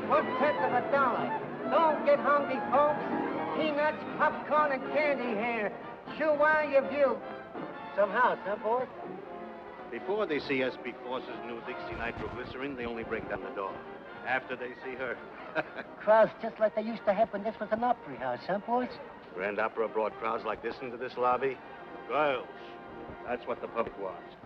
1/10 of $1. Don't get hungry, folks. Peanuts, popcorn, and candy here. Sure while you view. Some house, huh, boys? Before they see SB Force's new Dixie nitroglycerin, they only break down the door. After they see her. Crowds just like they used to have when this was an opera house, huh, boys? Grand Opera brought crowds like this into this lobby. Girls. That's what the public wants.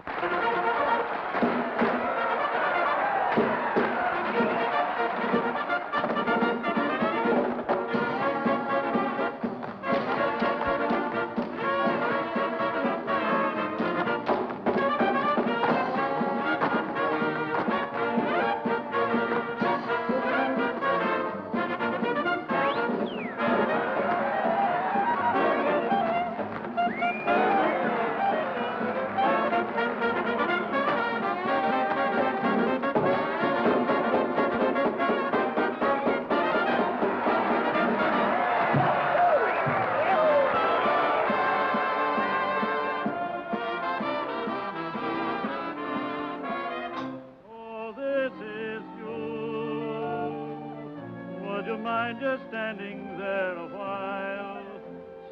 Just standing there a while,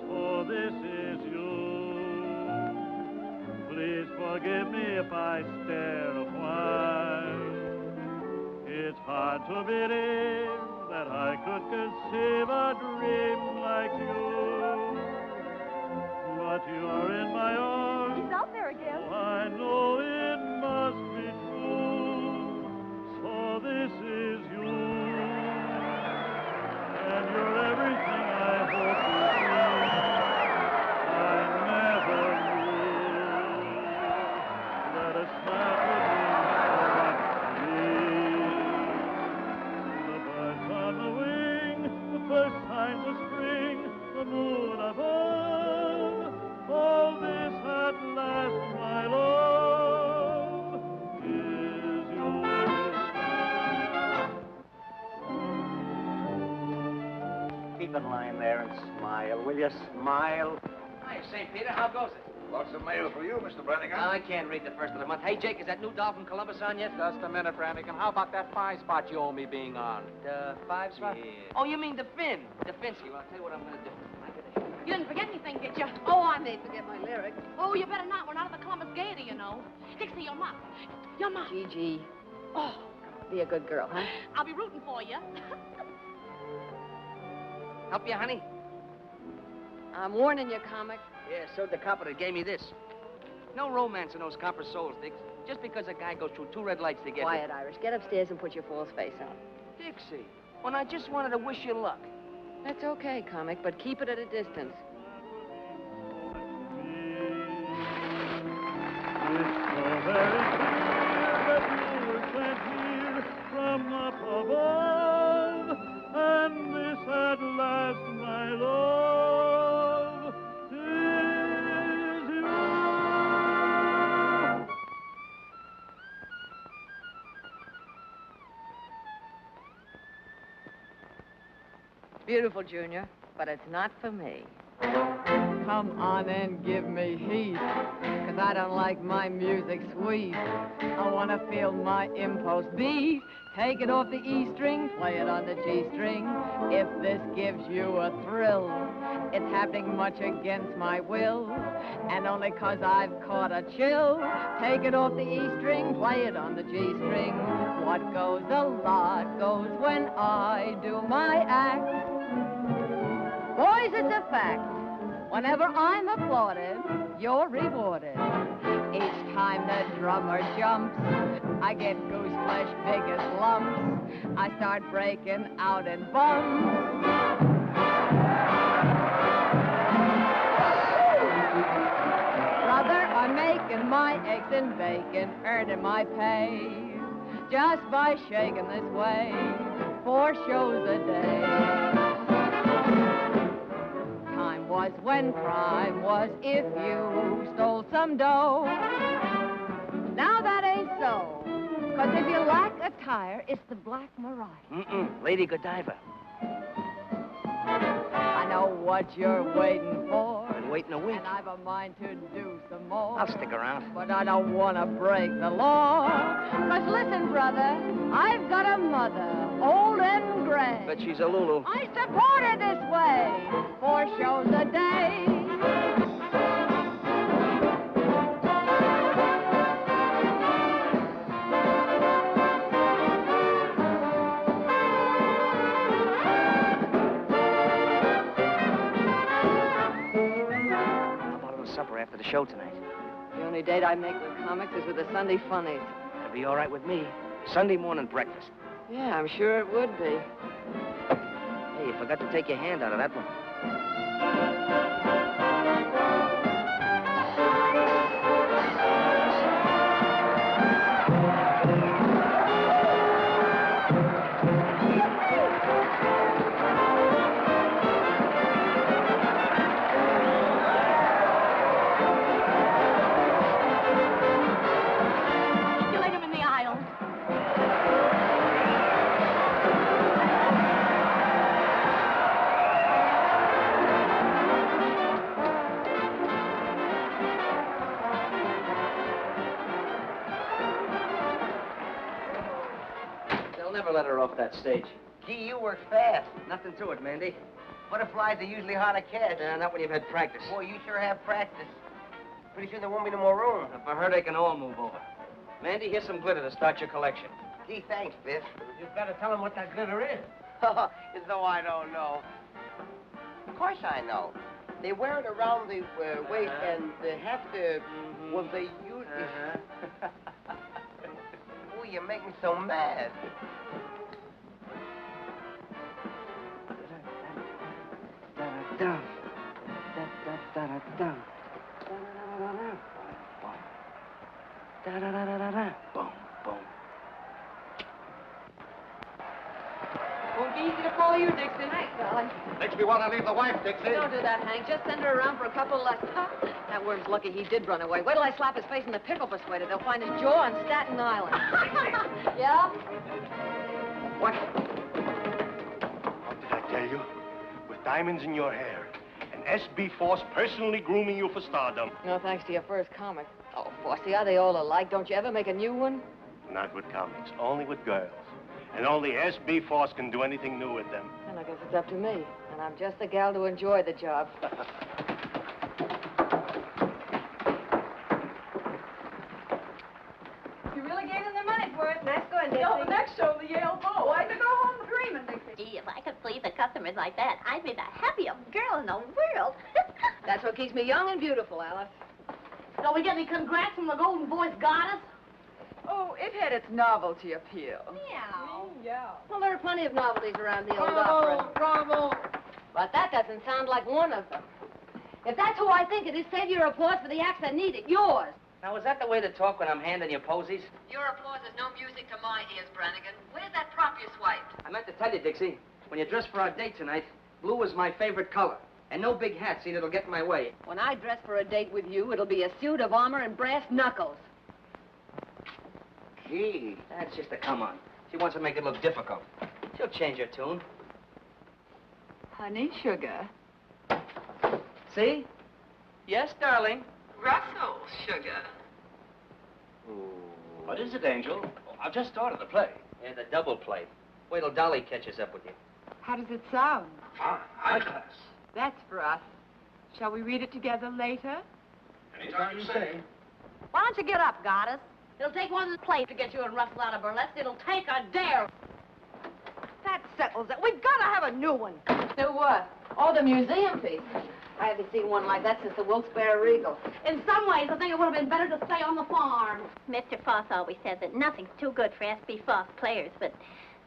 so this is you. Please forgive me if I stare a while. It's hard to believe that I could conceive a dream like you. But you're in my arms. He's out there again. So I know it must be true. So this is you. And you're everything I hope to be. I never knew that a smile could mean so much to me. The birds on the wing, the first signs of spring, the moon above, all this at last, my love, is yours. Keep in line there and smile, will you? Smile. Hi, St. Peter. How goes it? Lots of mail for you, Mr. Brannigan. I can't read the first of the month. Hey, Jake, is that new doll from Columbus on yet? Just a minute, Brannigan. How about that 5 spot you owe me being on? The 5 spot? Yeah. Oh, you mean the Finn? The Finsky. Well, I'll tell you what I'm going to do. You didn't forget anything, did you? Oh, I may forget my lyrics. Oh, you better not. We're not at the Columbus Gaiety, you know. Dixie, your mom. Your mom. Gigi. Oh, Be a good girl, huh? I'll be rooting for you. Help you, honey? I'm warning you, comic. Yeah, so the copper that gave me this. No romance in those copper souls, Dix. Just because a guy goes through 2 red lights to get Quiet, Irish. Get upstairs and put your false face on. Dixie, when I just wanted to wish you luck. That's okay, comic, but keep it at a distance. From up above, and this at last, my love, is you. It's beautiful, Junior, but it's not for me. Come on and give me heat, 'cause I don't like my music sweet. I want to feel my impulse beat. Take it off the E string, play it on the G string. If this gives you a thrill, it's happening much against my will, and only 'cause I've caught a chill. Take it off the E string, play it on the G string. What goes a lot goes when I do my act. Boys, it's a fact. Whenever I'm applauded, you're rewarded. Each time the drummer jumps, I get goose flesh big as lumps. I start breaking out in bumps. Brother, I'm making my eggs and bacon, earning my pay, just by shaking this way, 4 shows a day. Time was when crime was if you stole some dough. Now that ain't so, 'cause if you lack attire, it's the Black Mariah. Lady Godiva. I know what you're waiting for. Been waiting a week. And I've a mind to do some more. I'll stick around. But I don't want to break the law. 'Cause listen, brother, I've got a mother, old and bet she's a Lulu. I support her this way. 4 shows a day. How about a little supper after the show tonight? The only date I make with comics is with the Sunday funnies. That'll be all right with me. Sunday morning breakfast. Yeah, I'm sure it would be. Hey, you forgot to take your hand out of that one. Manipulate him in the aisle. They'll never let her off that stage. Gee, you work fast. Nothing to it, Mandy. Butterflies are usually hard to catch. Not when you've had practice. Boy, you sure have practice. Pretty soon there won't be no more room. If I heard they can all move over. Mandy, here's some glitter to start your collection. Gee, thanks, Biff. You better tell him what that glitter is. As though I don't know. Of course I know. They wear it around the waist and they have to, well, they use it. Oh, you make me so mad. Boom, boom. Won't be easy to follow you, Dixie. Thanks, darling. Makes me want to leave the wife, Dixie. Don't do that, Hank. Just send her around for a couple of lessons. That worm's lucky he did run away. Wait till I slap his face in the pickle persuader. They'll find his jaw on Staten Island. Yeah? What? What did I tell you? With diamonds in your hair. And S.B. Force personally grooming you for stardom. No, thanks to your first comic. Oh, Fossey, are they all alike? Don't you ever make a new one? Not with comics, only with girls. And only S.B. Force can do anything new with them. And I guess it's up to me. And I'm just the gal to enjoy the job. You really gave them their money's worth. Nice going, Dixie. No, the next show, the Yale Bow. I could go home dreaming, Dixie. Gee, if I could please the customers like that, I'd be the happiest girl in the world. That's what keeps me young and beautiful, Alice. Don't we get any congrats from the Golden Voice Goddess? Oh, it had its novelty appeal. Meow. Yeah. Well, there are plenty of novelties around the old Bravo, opera. bravo. But that doesn't sound like one of them. If that's who I think it is, save your applause for the acts that need it. Yours. Now, is that the way to talk when I'm handing you posies? Your applause is no music to my ears, Brannigan. Where's that prop you swiped? I meant to tell you, Dixie, when you dress for our date tonight, blue is my favorite color. And no big hat, see, that'll get in my way. When I dress for a date with you, it'll be a suit of armor and brass knuckles. Gee, that's just a come on. She wants to make it look difficult. She'll change her tune. Honey, sugar. See? Yes, darling. Russell, sugar. What is it, Angel? Oh, I've just started the play. Yeah, the double play. Wait till Dolly catches up with you. How does it sound? Fine, high class. That's for us. Shall we read it together later? Anytime you say. Why don't you get up, Goddess? It'll take one plate to get you and Russell out of burlesque. It'll take a dare. That settles it. We've got to have a new one. Do what? Oh, the museum piece. I haven't seen one like that since the Wilkes-Barre Regal. In some ways, I think it would have been better to stay on the farm. Mr. Foss always said that nothing's too good for S.B. Foss players, but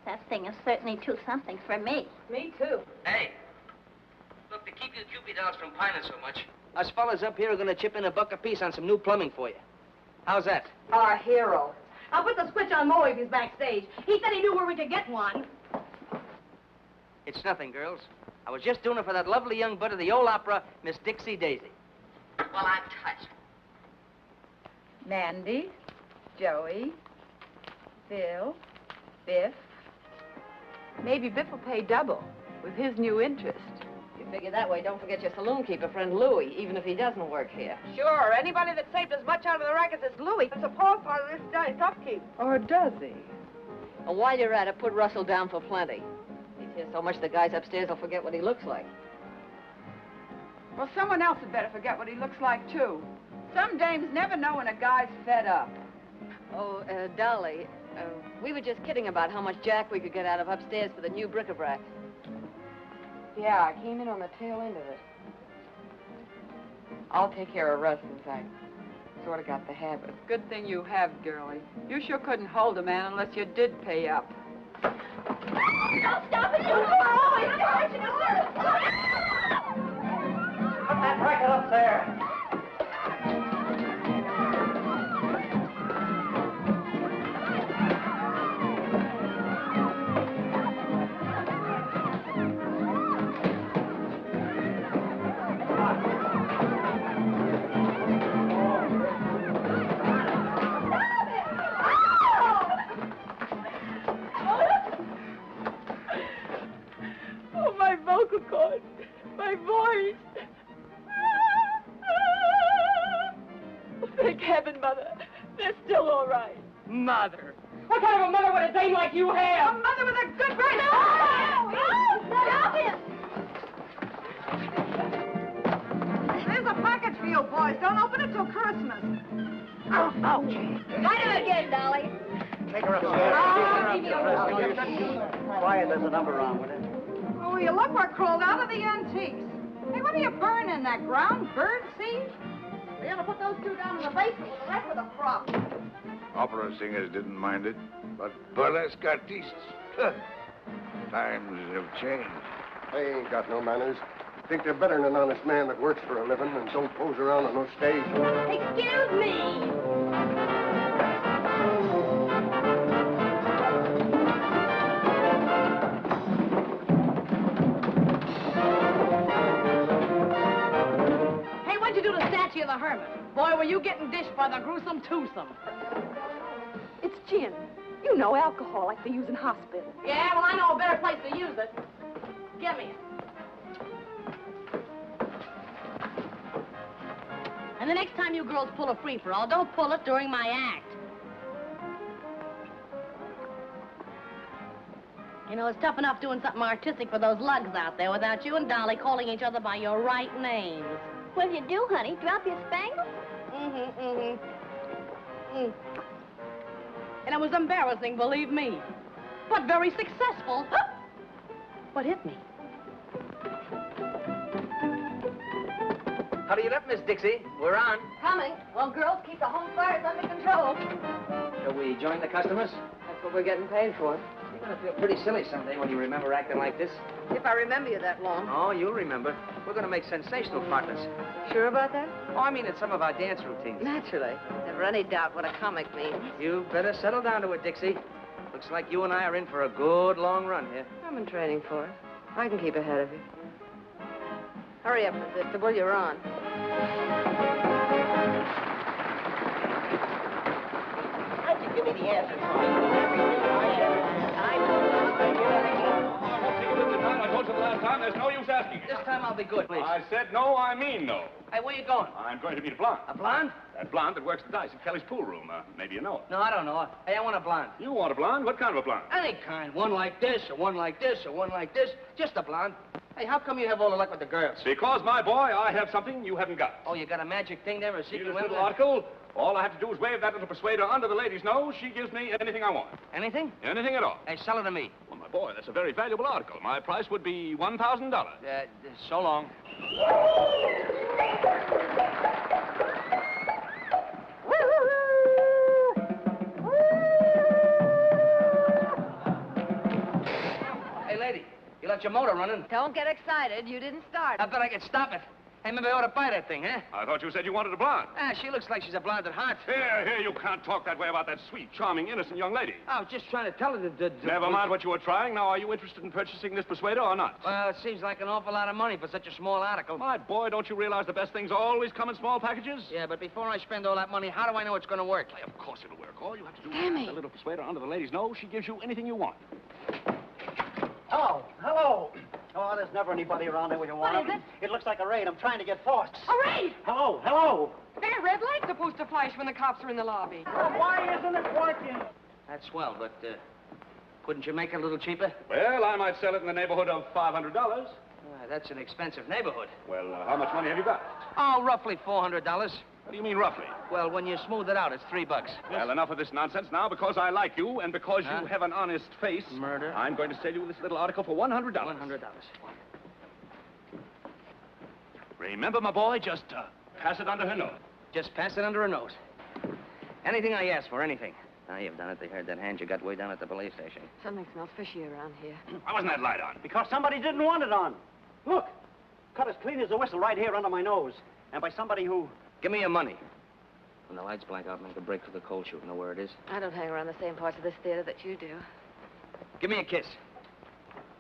that thing is certainly too something for me. Me, too. Hey. Look, to keep you Cupid dolls from pining so much, us fellas up here are going to chip in $1 apiece on some new plumbing for you. How's that? Our hero. I'll put the switch on Moe if he's backstage. He said he knew where we could get one. It's nothing, girls. I was just doing it for that lovely young bud of the old opera, Miss Dixie Daisy. Well, I'm touched. Mandy, Joey, Bill, Biff. Maybe Biff will pay double with his new interest. You figure that way, don't forget your saloon keeper friend Louie, even if he doesn't work here. Sure, anybody that saved as much out of the rackets as Louie is a poor part of this guy's upkeep. Or does he? And while you're at it, put Russell down for plenty. He's here so much the guys upstairs will forget what he looks like. Well, someone else had better forget what he looks like, too. Some dames never know when a guy's fed up. Oh, Dolly, we were just kidding about how much jack we could get out of upstairs for the new bric-a-brac. Yeah, I came in on the tail end of it. I'll take care of Russ since I sort of got the habit. Good thing you have, girlie. You sure couldn't hold a man unless you did pay up. Don't stop it! You're always going to Put that racket up there. Oh, my vocal cords, my voice. Thank heaven, Mother. They're still all right. Mother? What kind of a mother would a dame like you have? A mother with a good brain. Stop him! There's a package for you, boys. Don't open it till Christmas. Oh, ouch. Fight him again, Dolly. Take her Quiet, there's a number on with it. Oh, you look, we're crawled out of the antiques. Hey, what are you burning, that ground bird seed? We ought to put those two down in the basement with the rest of the crop. Opera singers didn't mind it, but burlesque artistes, times have changed. They ain't got no manners. Think they're better than an honest man that works for a living and don't pose around on no stage. Excuse me. Hey, what'd you do to Statue of the Hermit? Boy, were you getting dished by the gruesome twosome. It's gin. You know, alcohol like they use in hospitals. Yeah, well, I know a better place to use it. Give me it. And the next time you girls pull a free-for-all, don't pull it during my act. You know, it's tough enough doing something artistic for those lugs out there without you and Dolly calling each other by your right names. What'll you do, honey? Drop your spangle? And it was embarrassing, believe me. But very successful. What hit me? Hurry it up, Miss Dixie. We're on. Coming. Well, girls, keep the home fires under control. Shall we join the customers? That's what we're getting paid for. You're going to feel pretty silly someday when you remember acting like this. If I remember you that long. Oh, you'll remember. We're going to make sensational partners. Sure about that? Oh, I mean, it's some of our dance routines. Naturally. Never any doubt what a comic means. You better settle down to it, Dixie. Looks like you and I are in for a good long run here. I'm in training for it. I can keep ahead of you. Hurry up, Predictable. You're on. How'd you give me the answer? I told you the last time, there's no use asking. This time I'll be good, please. I said no, I mean no. Hey, where you going? I'm going to meet a blonde. A blonde? That blonde that works the dice at Kelly's pool room. Maybe you know her. No, I don't know her. Hey, I want a blonde. You want a blonde? What kind of a blonde? Any kind. One like this, or one like this, or one like this. Just a blonde. Hey, how come you have all the luck with the girls? Because, my boy, I have something you haven't got. Oh, you got a magic thing there, a See secret this weapon? little article? All I have to do is wave that little persuader under the lady's nose. She gives me anything I want. Anything? Anything at all. Hey, sell it to me. Well, my boy, that's a very valuable article. My price would be $1,000. So long. Hey, lady, you left your motor running. Don't get excited. You didn't start. I bet I could stop it. Hey, maybe I ought to buy that thing, huh? I thought you said you wanted a blonde. Ah, she looks like she's a blonde at heart. Here, you can't talk that way about that sweet, charming, innocent young lady. I was just trying to tell her that... Never mind what you were trying. Now, are you interested in purchasing this persuader or not? Well, it seems like an awful lot of money for such a small article. My boy, don't you realize the best things always come in small packages? Yeah, but before I spend all that money, how do I know it's going to work? Why, of course it'll work. All you have to do is Sammy. put the little persuader under the lady's nose. She gives you anything you want. Hello. Hello. Oh, there's never anybody around here when you want What is them. It looks like a raid. I'm trying to get forks. A raid! Hello. Hello. That red light's supposed to flash when the cops are in the lobby. Well, why isn't it working? That's swell, but, Couldn't you make it a little cheaper? Well, I might sell it in the neighborhood of $500. That's an expensive neighborhood. Well, how much money have you got? Oh, roughly $400. What do you mean, roughly? Well, when you smooth it out, it's $3. Well, enough of this nonsense now. Because I like you and because you have an honest face. Murder. I'm going to sell you this little article for $100. $100. Remember, my boy, just pass it under her nose. Just pass it under a note. Anything I ask for, anything. Now, you've done it. They heard that hand you got way down at the police station. Something smells fishy around here. Why wasn't that light on? Because somebody didn't want it on. Look, cut as clean as a whistle right here under my nose. And by somebody who... Give me your money. When the lights black out, make a break for the cold chute. Know where it is? I don't hang around the same parts of this theater that you do. Give me a kiss.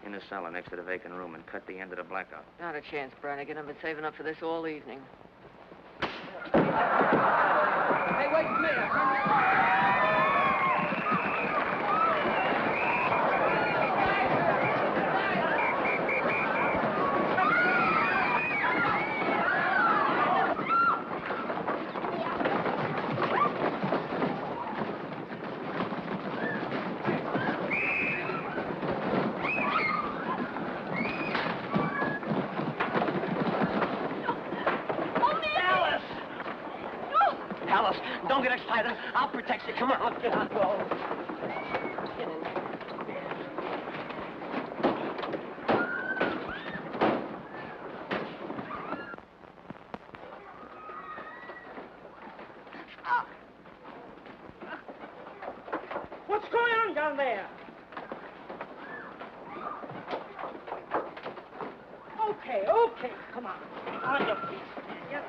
In the cellar next to the vacant room and cut the end of the blackout. Not a chance, Brannigan. I've been saving up for this all evening. Hey, wait for me. Alice, don't get excited. I'll protect you. Come on, let's get on. Go. Get in. What's going on down there? Okay, come on. On your feet. Yes.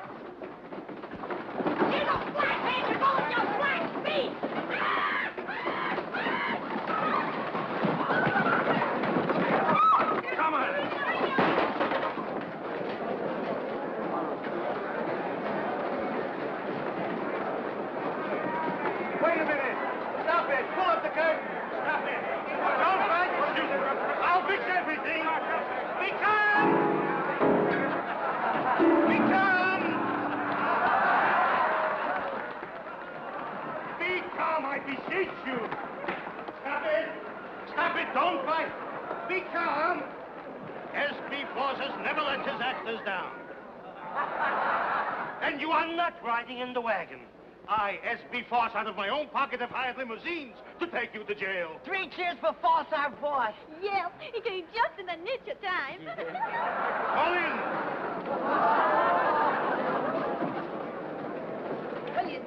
Wait a minute. Stop it. Pull up the curtain. Stop it. Don't fight. I'll fix everything. Be calm. Be calm. Be calm, I beseech you. Stop it. Stop it. Don't fight. Be calm. S.B. Forces never lets his actors down. And you are not riding in the wagon. I, S.B. Force, out of my own pocket, have hired limousines to take you to jail. 3 cheers for Force, our boss. Yeah, he came just in the nick of time. Call in. Well, you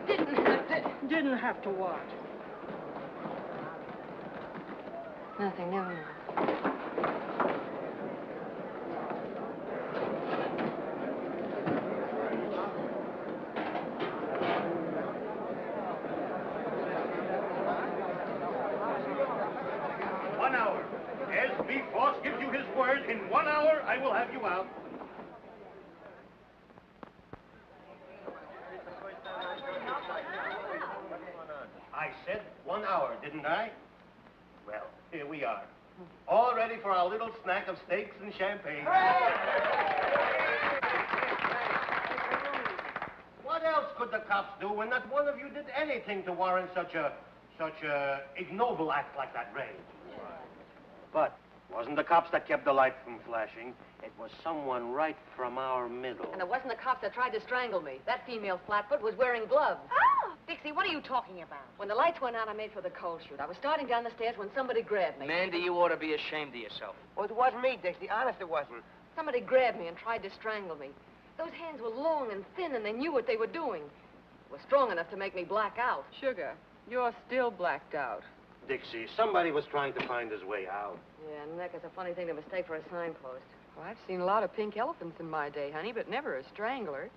didn't have to what? Nothing, never mind. 1 hour. S.B. Force gives you his word. In 1 hour, I will have you out. I said 1 hour, didn't I? Well, here we are. All ready for our little snack of steaks and champagne. What else could the cops do when not one of you did anything to warrant such a ignoble act like that raid? But it wasn't the cops that kept the light from flashing. It was someone right from our middle. And it wasn't the cops that tried to strangle me. That female flatfoot was wearing gloves. Oh! Dixie, what are you talking about? When the lights went out, I made for the cold chute. I was starting down the stairs when somebody grabbed me. Mandy, you ought to be ashamed of yourself. Well, it wasn't me, Dixie. Honest, it wasn't. Somebody grabbed me and tried to strangle me. Those hands were long and thin, and they knew what they were doing. It was strong enough to make me black out. Sugar, you're still blacked out. Dixie, somebody was trying to find his way out. Yeah, neck is a funny thing to mistake for a signpost. Well, I've seen a lot of pink elephants in my day, honey, but never a strangler.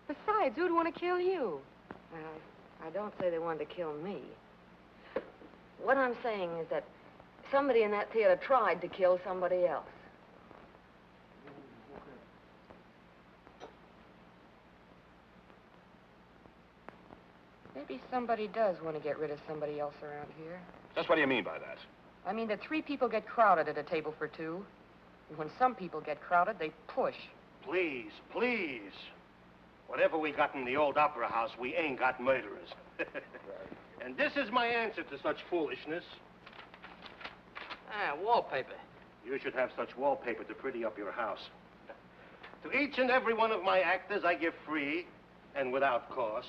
Besides, who'd want to kill you? Well, I don't say they wanted to kill me. What I'm saying is that somebody in that theater tried to kill somebody else. Maybe somebody does want to get rid of somebody else around here. Just what do you mean by that? I mean that 3 people get crowded at a table for 2. And when some people get crowded, they push. Please, please. Whatever we got in the old opera house, we ain't got murderers. And this is my answer to such foolishness. Ah, wallpaper. You should have such wallpaper to pretty up your house. To each and every one of my actors, I give free, and without cost,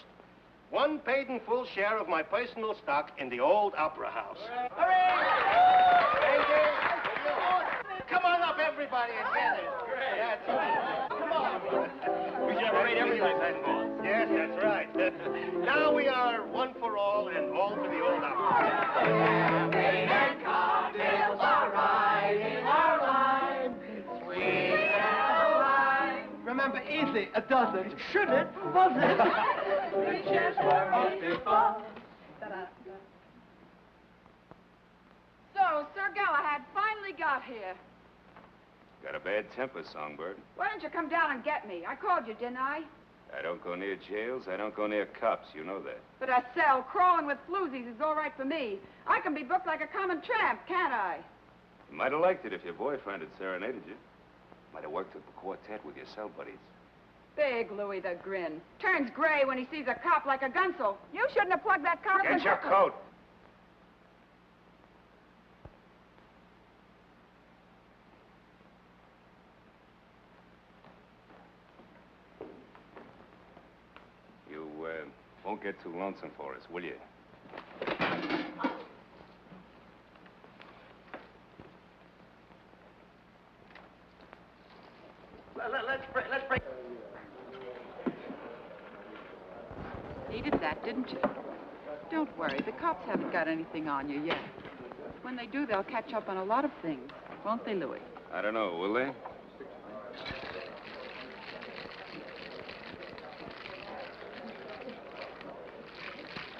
one paid in full share of my personal stock in the old Opera House. Thank you. Come on up, everybody, and get it. That's right. Come on. We should have a rate everything. Yes, that's right. Now we are one for all and all for the old Opera. Champagne and cocktails are riding our line. Sweet and wine. Remember, easy, a dozen. Should it, was it? The chairs were most before. So, Sir Galahad finally got here. Got a bad temper, Songbird. Why didn't you come down and get me? I called you, didn't I? I don't go near jails. I don't go near cops. You know that. But a cell crawling with floozies is all right for me. I can be booked like a common tramp, can't I? You might have liked it if your boyfriend had serenaded you. Might have worked up a quartet with your cell buddies. Big Louie the Grin. Turns gray when he sees a cop like a Gunsel. You shouldn't have plugged that car up. Get your coat. You, won't get too lonesome for us, will you? Let's break. Needed that, didn't you? Don't worry, the cops haven't got anything on you yet. When they do, they'll catch up on a lot of things. Won't they, Louis? I don't know, will they?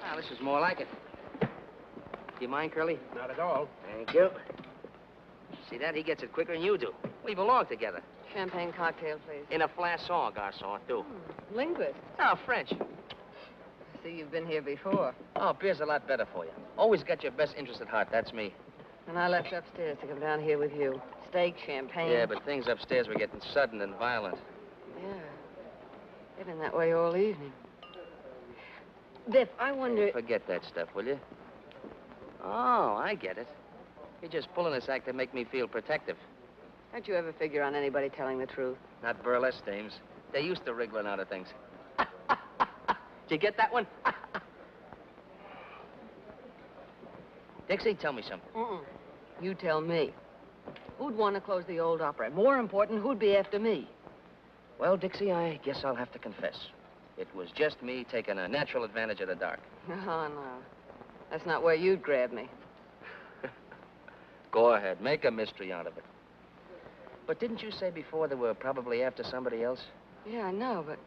Ah, this is more like it. Do you mind, Curly? Not at all. Thank you. See that? He gets it quicker than you do. We belong together. Champagne cocktail, please. In a flasson, garçon, too. Linguist. Oh, French. I see you've been here before. Oh, beer's a lot better for you. Always got your best interest at heart, that's me. And I left upstairs to come down here with you. Steak, champagne. Yeah, but things upstairs were getting sudden and violent. Yeah. They've been that way all evening. Biff, I wonder... Forget that stuff, will you? Oh, I get it. You're just pulling this act to make me feel protective. Don't you ever figure on anybody telling the truth? Not burlesque dames. They're used to wriggling out of things. Did you get that one? Dixie, tell me something. You tell me. Who'd want to close the old opera? More important, who'd be after me? Well, Dixie, I guess I'll have to confess. It was just me taking a natural advantage of the dark. Oh, no. That's not where you'd grab me. Go ahead. Make a mystery out of it. But didn't you say before they were probably after somebody else? Yeah, I know, but...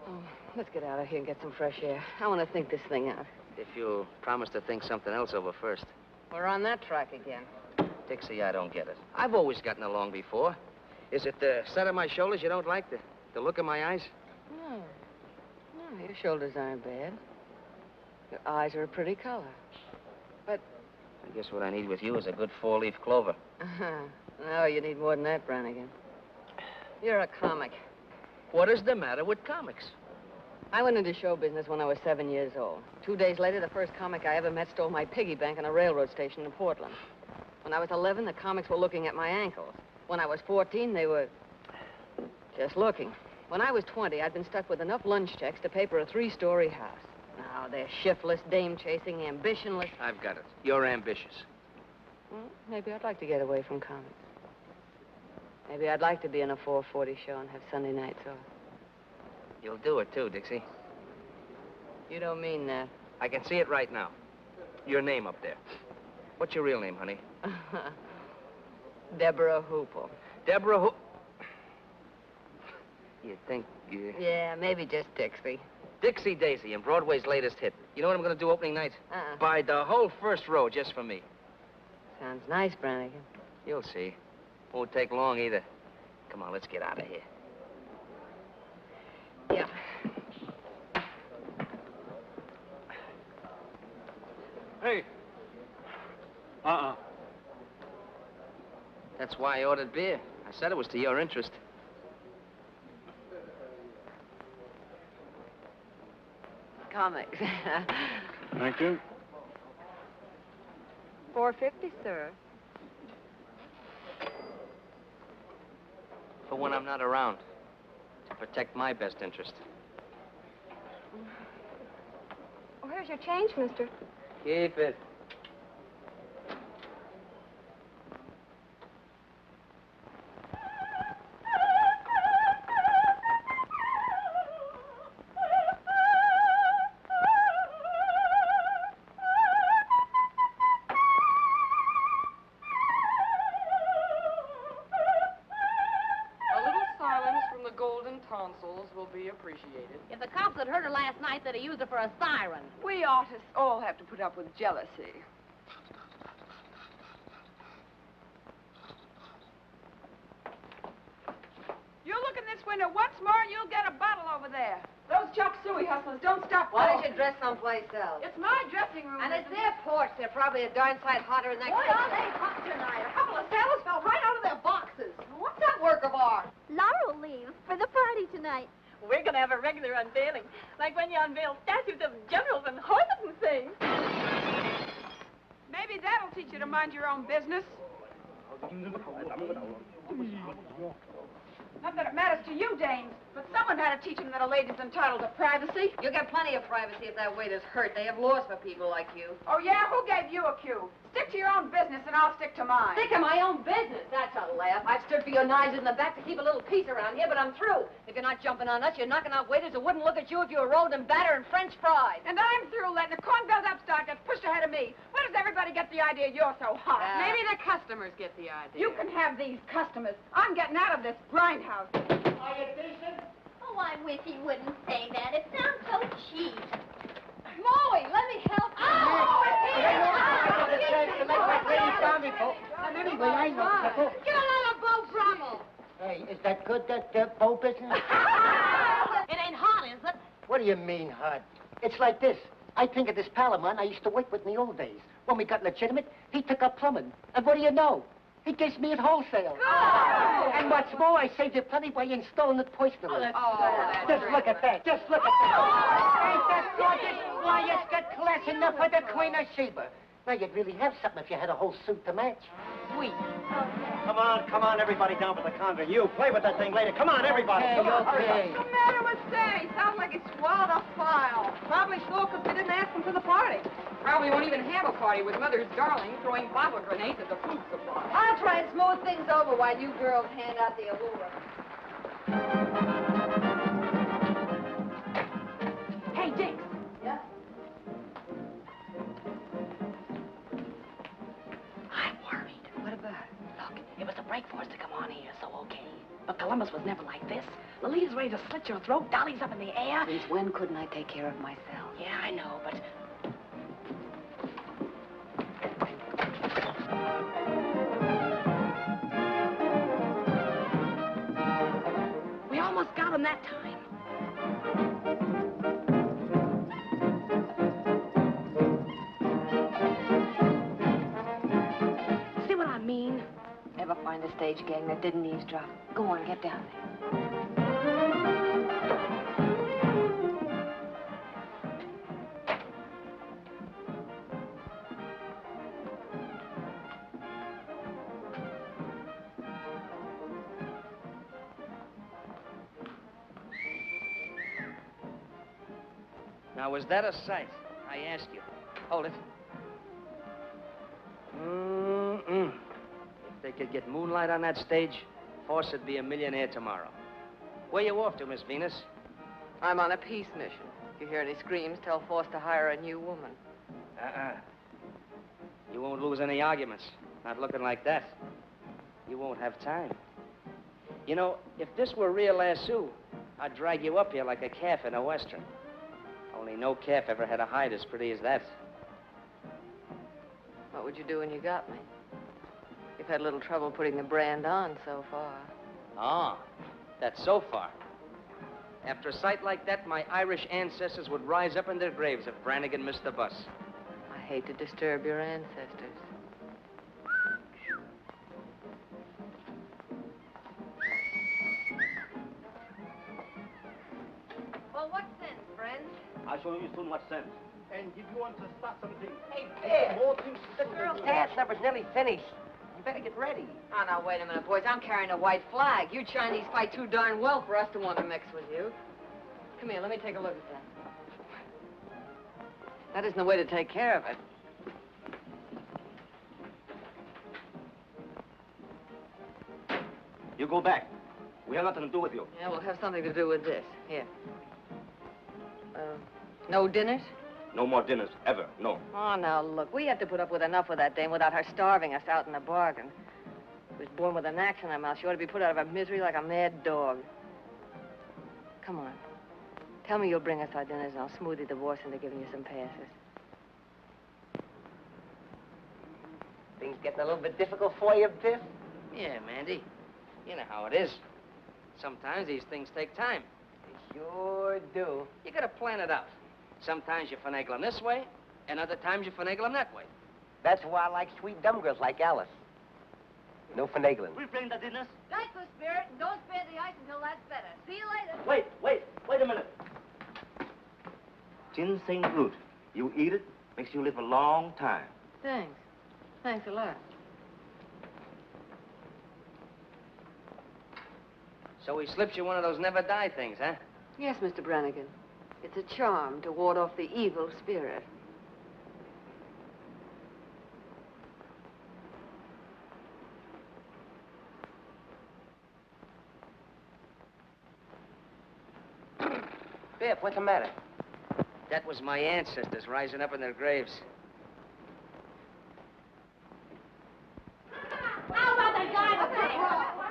Oh, let's get out of here and get some fresh air. I want to think this thing out. If you'll promise to think something else over first. We're on that track again. Dixie, I don't get it. I've always gotten along before. Is it the set of my shoulders you don't like? The look of my eyes? No. No, your shoulders aren't bad. Your eyes are a pretty color. But... I guess what I need with you is a good four-leaf clover. No, you need more than that, Brannigan. You're a comic. What is the matter with comics? I went into show business when I was 7 years old. 2 days later, the first comic I ever met stole my piggy bank on a railroad station in Portland. When I was 11, the comics were looking at my ankles. When I was 14, they were just looking. When I was 20, I'd been stuck with enough lunch checks to pay for a 3-story house. Now, they're shiftless, dame-chasing, ambitionless. I've got it. You're ambitious. Well, maybe I'd like to get away from comics. Maybe I'd like to be in a 4:40 show and have Sunday nights off. You'll do it, too, Dixie. You don't mean that. I can see it right now. Your name up there. What's your real name, honey? Deborah Hoople. Deborah Hoople. You think... Yeah, maybe just Dixie. Dixie Daisy and Broadway's latest hit. You know what I'm going to do opening night? Buy the whole first row just for me. Sounds nice, Brannigan. You'll see. Won't take long either. Come on, let's get out of here. Yeah. Hey. That's why I ordered beer. I said it was to your interest. Comics. Thank you. $4.50, sir. For when I'm not around. To protect my best interest. Where's your change, mister? Keep it. Will be appreciated. If the cops had heard her last night, they'd have used her for a siren. We artists all have to put up with jealousy. You look in this window once more and you'll get a bottle over there. Those chop suey hustlers don't stop. Why don't you dress someplace else? It's my dressing room. And it's their porch. They're probably a darn sight hotter than that Boy, kitchen. are they hot tonight. A couple of sailors fell right out of their boxes. What's that work of art? Laurel leaves for the party tonight. We're going to have a regular unveiling, like when you unveil statues of generals and horses and things. Maybe that'll teach you to mind your own business. Not that it matters to you, dames, but someone had to teach them that a lady's entitled to privacy. You'll get plenty of privacy if that waiter's hurt. They have laws for people like you. Oh, yeah? Who gave you a cue? Stick to your own business and I'll stick to mine. Stick to my own business. That's a laugh. I've stood for your knives in the back to keep a little peace around here, but I'm through. If you're not jumping on us, you're knocking out waiters who wouldn't look at you if you were rolled in batter and French fries. And I'm through letting a corn-filled upstart that's pushed ahead of me. Where does everybody get the idea you're so hot? Maybe the customers get the idea. You can have these customers. I'm getting out of this grindhouse. Are you decent? Oh, I wish he wouldn't say that. It sounds so cheap. Molly, let me help you. Anyway, I know. Get out of boat, Brummel. Hey, is that good, that boat business? It ain't hot, is it? What do you mean, hot? It's like this. I think of this pal of mine I used to work with in the old days. When we got legitimate, he took up plumbing. And what do you know? He gives me at wholesale. Oh. And what's more, I saved you plenty by installing it personally. Just look at that. Just look at that. Ain't that gorgeous? Why, it's got class enough for the Queen of Sheba. Now, you'd really have something if you had a whole suit to match. Sweet. Come on, everybody down for the conga. You, play with that thing later. Come on, everybody. Hey, Come on. okay. What's the matter with Sammy? Sounds like he swallowed a file. Probably so, because we didn't ask him to the party. Probably won't even have a party with Mother's darling throwing bottle grenades at the food supply. I'll try and smooth things over while you girls hand out the allure. Hey, Dix. Yeah? I'm worried. What about? Look, it was a break for us to come on here, so okay. But Columbus was never like this. Lolita's ready to slit your throat, Dolly's up in the air. Since when couldn't I take care of myself? Yeah, I know, but... We almost got him that time. See what I mean? Ever find a stage gang that didn't eavesdrop? Go on, get down there. Now, was that a sight? I ask you. Hold it. Mm-mm. If they could get moonlight on that stage, Force would be a millionaire tomorrow. Where you off to, Miss Venus? I'm on a peace mission. If you hear any screams, tell Force to hire a new woman. You won't lose any arguments. Not looking like that. You won't have time. You know, if this were real lasso, I'd drag you up here like a calf in a western. Only no calf ever had a hide as pretty as that. What would you do when you got me? You've had a little trouble putting the brand on so far. Ah, that's so far. After a sight like that, my Irish ancestors would rise up in their graves if Brannigan missed the bus. I hate to disturb your ancestors. Well, what sense, friends? I show you soon what sense. and if you want to start something. Hey, Bear, more things. the girls' dance number's nearly finished. You better get ready. Oh, now, wait a minute, boys. I'm carrying a white flag. You Chinese fight too darn well for us to want to mix with you. Come here, let me take a look at that. That isn't the way to take care of it. You go back. We have nothing to do with you. Yeah, we'll have something to do with this. Here. No dinners? No more dinners, ever, no. Oh, now, look, we have to put up with enough with that dame without her starving us out in the bargain. She was born with an axe in her mouth. She ought to be put out of her misery like a mad dog. Come on. Tell me you'll bring us our dinners, and I'll smooth your divorce into giving you some passes. Things getting a little bit difficult for you, Biff? Yeah, Mandy. You know how it is. Sometimes these things take time. They sure do. You gotta plan it out. Sometimes you finagle them this way, and other times you finagle them that way. That's why I like sweet dumb girls like Alice. No finagling. We bring the dinners. Like the spirit, and don't spare the ice until that's better. See you later. Wait a minute. Ginseng root. You eat it, makes you live a long time. Thanks. Thanks a lot. So he slips you one of those never die things, huh? Yes, Mr. Brannigan. It's a charm to ward off the evil spirit. Biff, what's the matter? That was my ancestors rising up in their graves. How about that guy with the...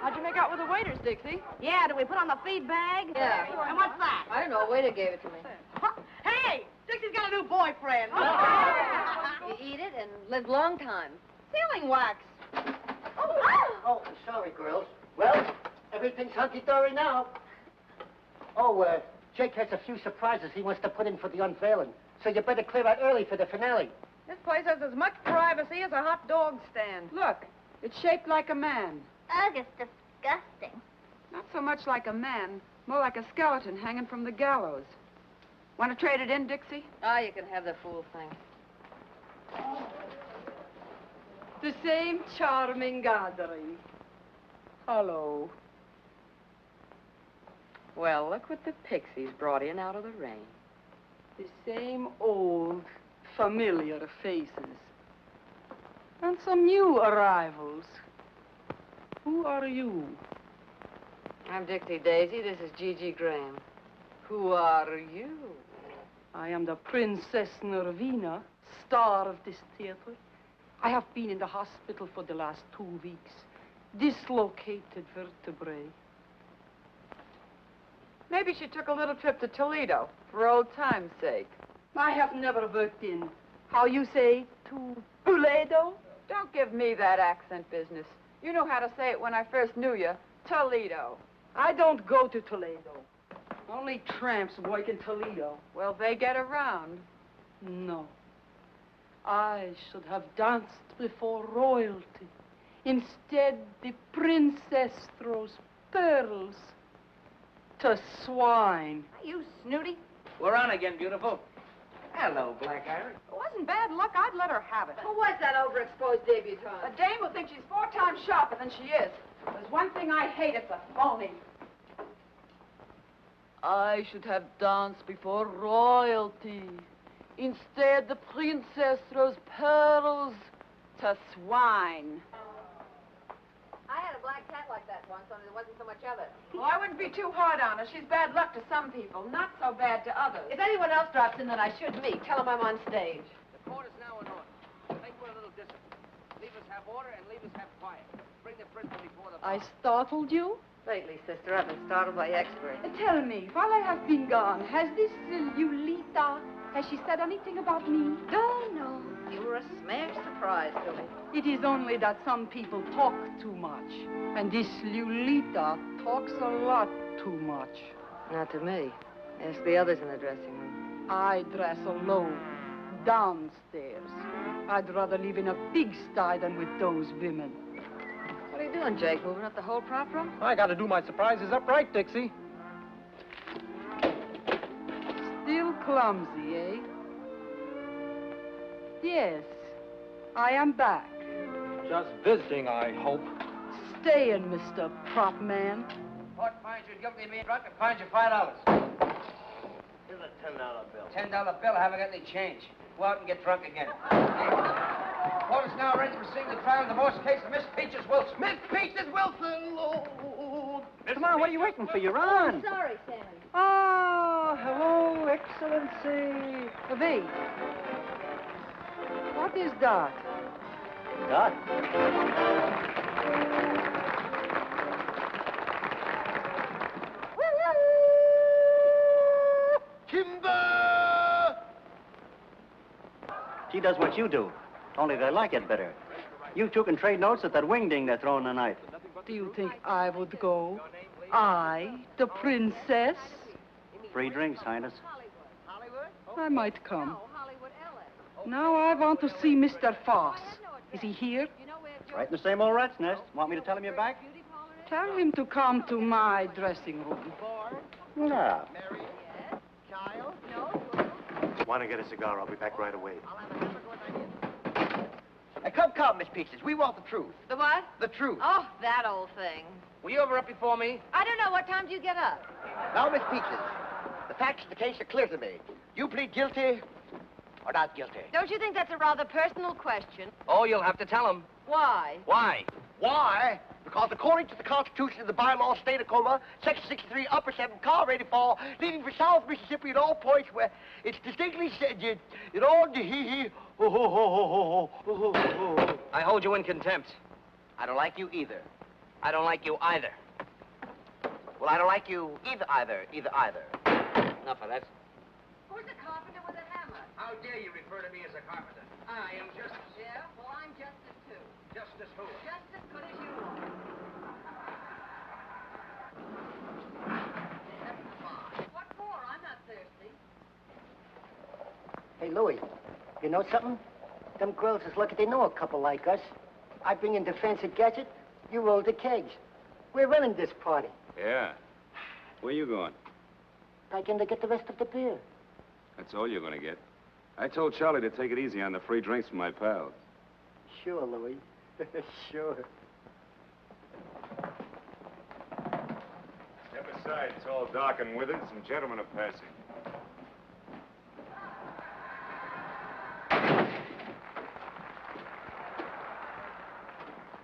How'd you make out with the waiters, Dixie? Yeah, did we put on the feed bag? Yeah. And what's that? I don't know. A waiter gave it to me. Hey, Dixie's got a new boyfriend. You eat it and live long time. Sealing wax. Oh, sorry, girls. Well, everything's hunky-dory now. Oh, Jake has a few surprises he wants to put in for the unveiling. So you better clear out early for the finale. This place has as much privacy as a hot dog stand. Look, it's shaped like a man. Ugh, it's disgusting. Not so much like a man, more like a skeleton hanging from the gallows. Want to trade it in, Dixie? Ah, you can have the fool thing. The same charming gathering. Hello. Well, look what the pixies brought in out of the rain. The same old, familiar faces. And some new arrivals. Who are you? I'm Dixie Daisy. This is Gigi Graham. Who are you? I am the Princess Nervina, star of this theater. I have been in the hospital for the last 2 weeks. Dislocated vertebrae. Maybe she took a little trip to Toledo for old time's sake. I have never worked in, how you say, to Toledo? Don't give me that accent business. You know how to say it when I first knew you. Toledo. I don't go to Toledo. Only tramps work in Toledo. Well, they get around. No. I should have danced before royalty. Instead, the princess throws pearls to swine. You snooty. We're on again, beautiful. Hello, Black Iron. It wasn't bad luck. I'd let her have it. Who was that overexposed debutante? A dame who thinks she's 4 times sharper than she is. There's one thing I hate, it's a phony. I should have danced before royalty. Instead, the princess throws pearls To swine. I had a black cat like that once, only there wasn't so much of it. Well, I wouldn't be too hard on her. She's bad luck to some people, not so bad to others. If anyone else drops in that I should meet, tell them I'm on stage. The court is now in order. Make for a little discipline. Leave us have order and leave us have quiet. Bring the prisoner before the bar. I startled you? Lately, sister, I've been startled by experts. Tell me, while I have been gone, has this Lulita, has she said anything about me? No. You were a smash surprise to me. It is only that some people talk too much. And this Lulita talks a lot too much. Not to me. Ask the others in the dressing room. I dress alone, downstairs. I'd rather live in a pigsty than with those women. What are you doing, Jake? Moving up the whole prop room? I gotta do my surprises upright, Dixie. Still clumsy, eh? Yes, I am back. Just visiting, I hope. Staying, Mr. Prop Man. Court finds you guilty of being drunk and fines you $5. Here's a $10 bill. $10 bill, I haven't got any change. Go out and get drunk again. Court is now ready to proceed the trial in the divorce case of Miss Peaches Wilson. Miss Peaches Wilson, Lord. Come on, what are you waiting for? You're on. Sorry, Sammy. Oh, hello, Excellency. V. What is that? Dot. Timber! She does what you do, only they like it better. You two can trade notes at that wingding they're throwing tonight. Do you think I would go? I, the princess? Free drinks, Highness. I might come. Now I want to see Mr. Foss. Is he here? Right in the same old rat's nest. Want me to tell him you're back? Tell him to come to my dressing room. No. Want to get a cigar? I'll be back right away. Come, Miss Peaches. We want the truth. The what? The truth. Oh, that old thing. Were you ever up before me? I don't know. What time do you get up? Now, Miss Peaches, the facts of the case are clear to me. You plead guilty or not guilty? Don't you think that's a rather personal question? Oh, you'll have to tell him. Why? Why? Why? Because according to the Constitution of the bylaw state of Tacoma, Section 63, Upper 7, car ready fall, leaving for South Mississippi at all points where it's distinctly said, you know, I hold you in contempt. I don't like you either. I don't like you either. Well, I don't like you either. Enough of that. Who's the carpenter with a hammer? How dare you refer to me as a carpenter? I am Justice. Yeah? Well, I'm Justice, too. Justice who? Just as good as you are. What for? I'm not thirsty. Hey, Louie, you know something? Them girls is lucky they know a couple like us. I bring in the fancy gadget, you roll the kegs. We're running this party. Yeah. Where you going? Back in to get the rest of the beer. That's all you're going to get. I told Charlie to take it easy on the free drinks from my pals. Sure, Louie. Sure. Step aside. It's all dark and withered. Some gentlemen are passing.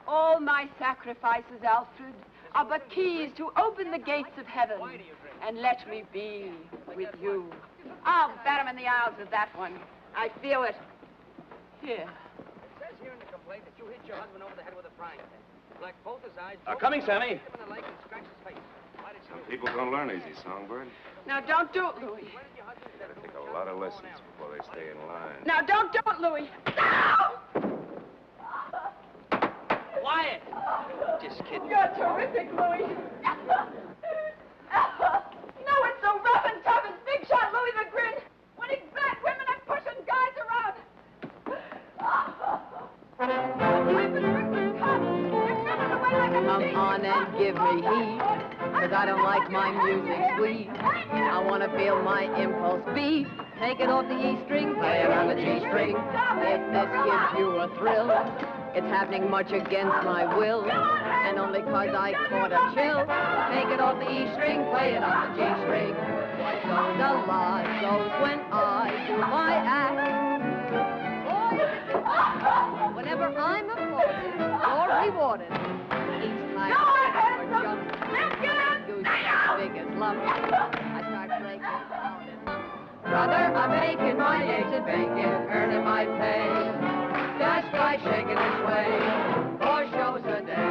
All my sacrifices, Alfred, are but keys to open the gates of heaven and let me be with you. I'll bat him in the aisles with that one. I feel it. Here. It says here in the complaint that you hit your husband over the head with a frying pan. Blacked both his eyes. Coming, Sammy. Hit him in the leg and scratched his face. Why did you... People don't learn easy, Songbird. Now, don't do it, Louis. Gotta take a lot of lessons before they stay in line. Now, don't do it, Louis. Quiet! Just kidding. You're terrific, Louis. No, it's so rough and tough and big shot Louis the Grin. Winning black women and pushing guys around. Come on and give me heat, 'cause I don't like my music sweet. I want to feel my impulse beat. Take it off the E string, play it on the G string. If this gives you a thrill, it's happening much against my will, and only 'cause I caught a chill. Take it off the E string, play it on the G string. What goes a lot goes when I do my act. Whenever I'm applauded or rewarded, each time I jump, goose as big as lump, I start breaking down and brother, I'm making my eggs and bacon, earning my pay. That guy shaking his way, 4 shows a day.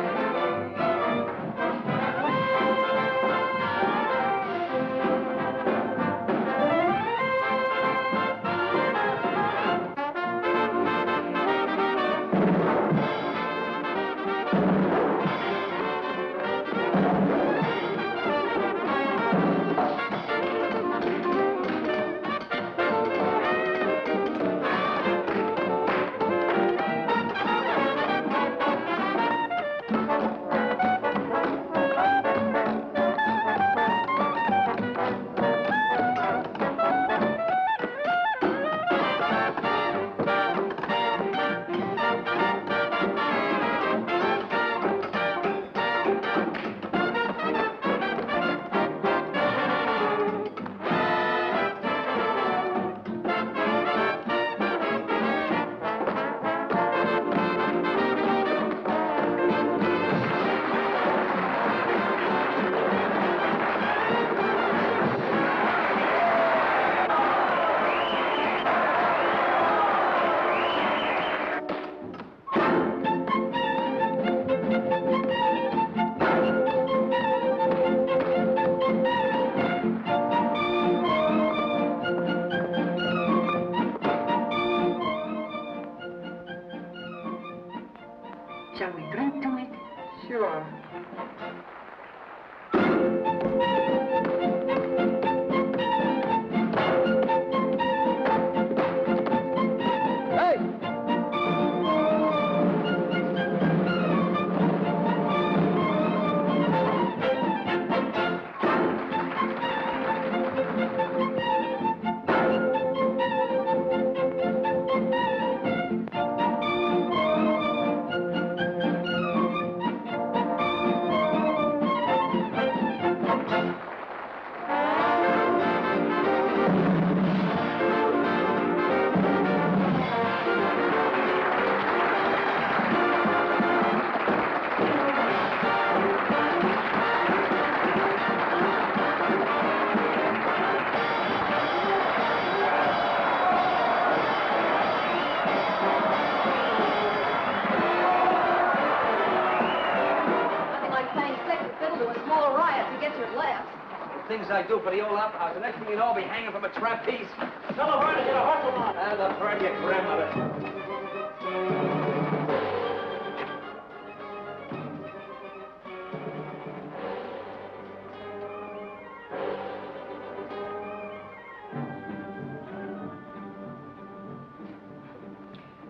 Things I do for the old opera house. The next thing you know, I'll be hanging from a trapeze. Tell the boy to get a hustle on. And the bird your grandmother.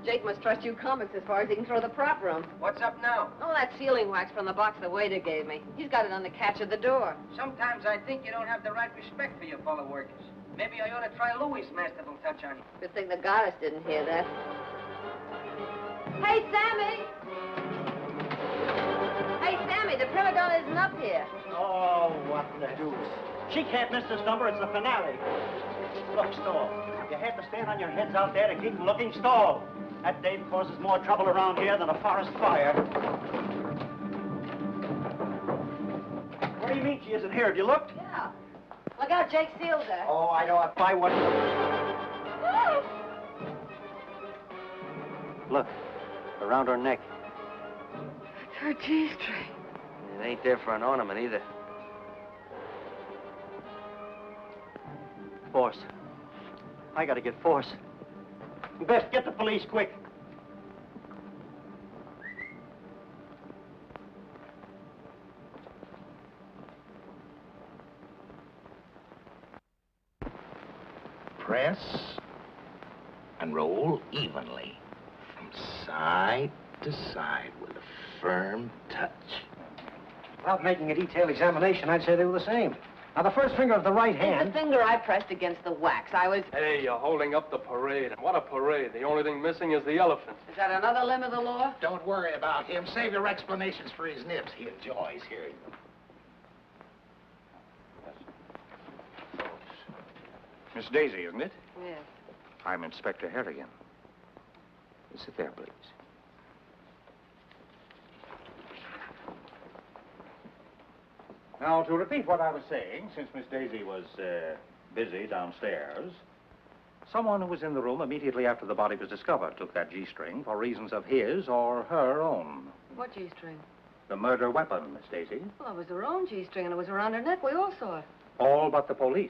Jake must trust you comics as far as he can throw the prop room. What's up now? Oh, that sealing wax from the box the waiter gave me. He's got it on the catch of the door. Sometimes I think you don't have the right respect for your fellow workers. Maybe I ought to try Louis' masterful touch on you. Good thing the goddess didn't hear that. Hey, Sammy! Hey, Sammy, the prima donna isn't up here. Oh, what the deuce. She can't miss this number. It's the finale. Look, stall. You have to stand on your heads out there to keep them looking. Stall. That dame causes more trouble around here than a forest fire. What do you mean she isn't here? Have you looked? Yeah. Look out, Jake sealed her. Oh, I know. If I wasn't... Look, around her neck. It's her G-string. It ain't there for an ornament either. Force. I gotta get Force. Best get the police quick. Press and roll evenly from side to side with a firm touch. Without making a detailed examination, I'd say they were the same. Now, the first finger of the right It's hand... the finger I pressed against the wax. I was... Hey, you're holding up the parade. What a parade. The only thing missing is the elephant. Is that another limb of the law? Don't worry about him. Save your explanations for his nibs. He enjoys hearing them. Miss Daisy, isn't it? Yes. I'm Inspector Harrigan. Sit there, please. Now, to repeat what I was saying, since Miss Daisy was busy downstairs, someone who was in the room immediately after the body was discovered took that G-string for reasons of his or her own. What G-string? The murder weapon, Miss Daisy. Well, it was her own G-string, and it was around her neck. We all saw it. All but the police.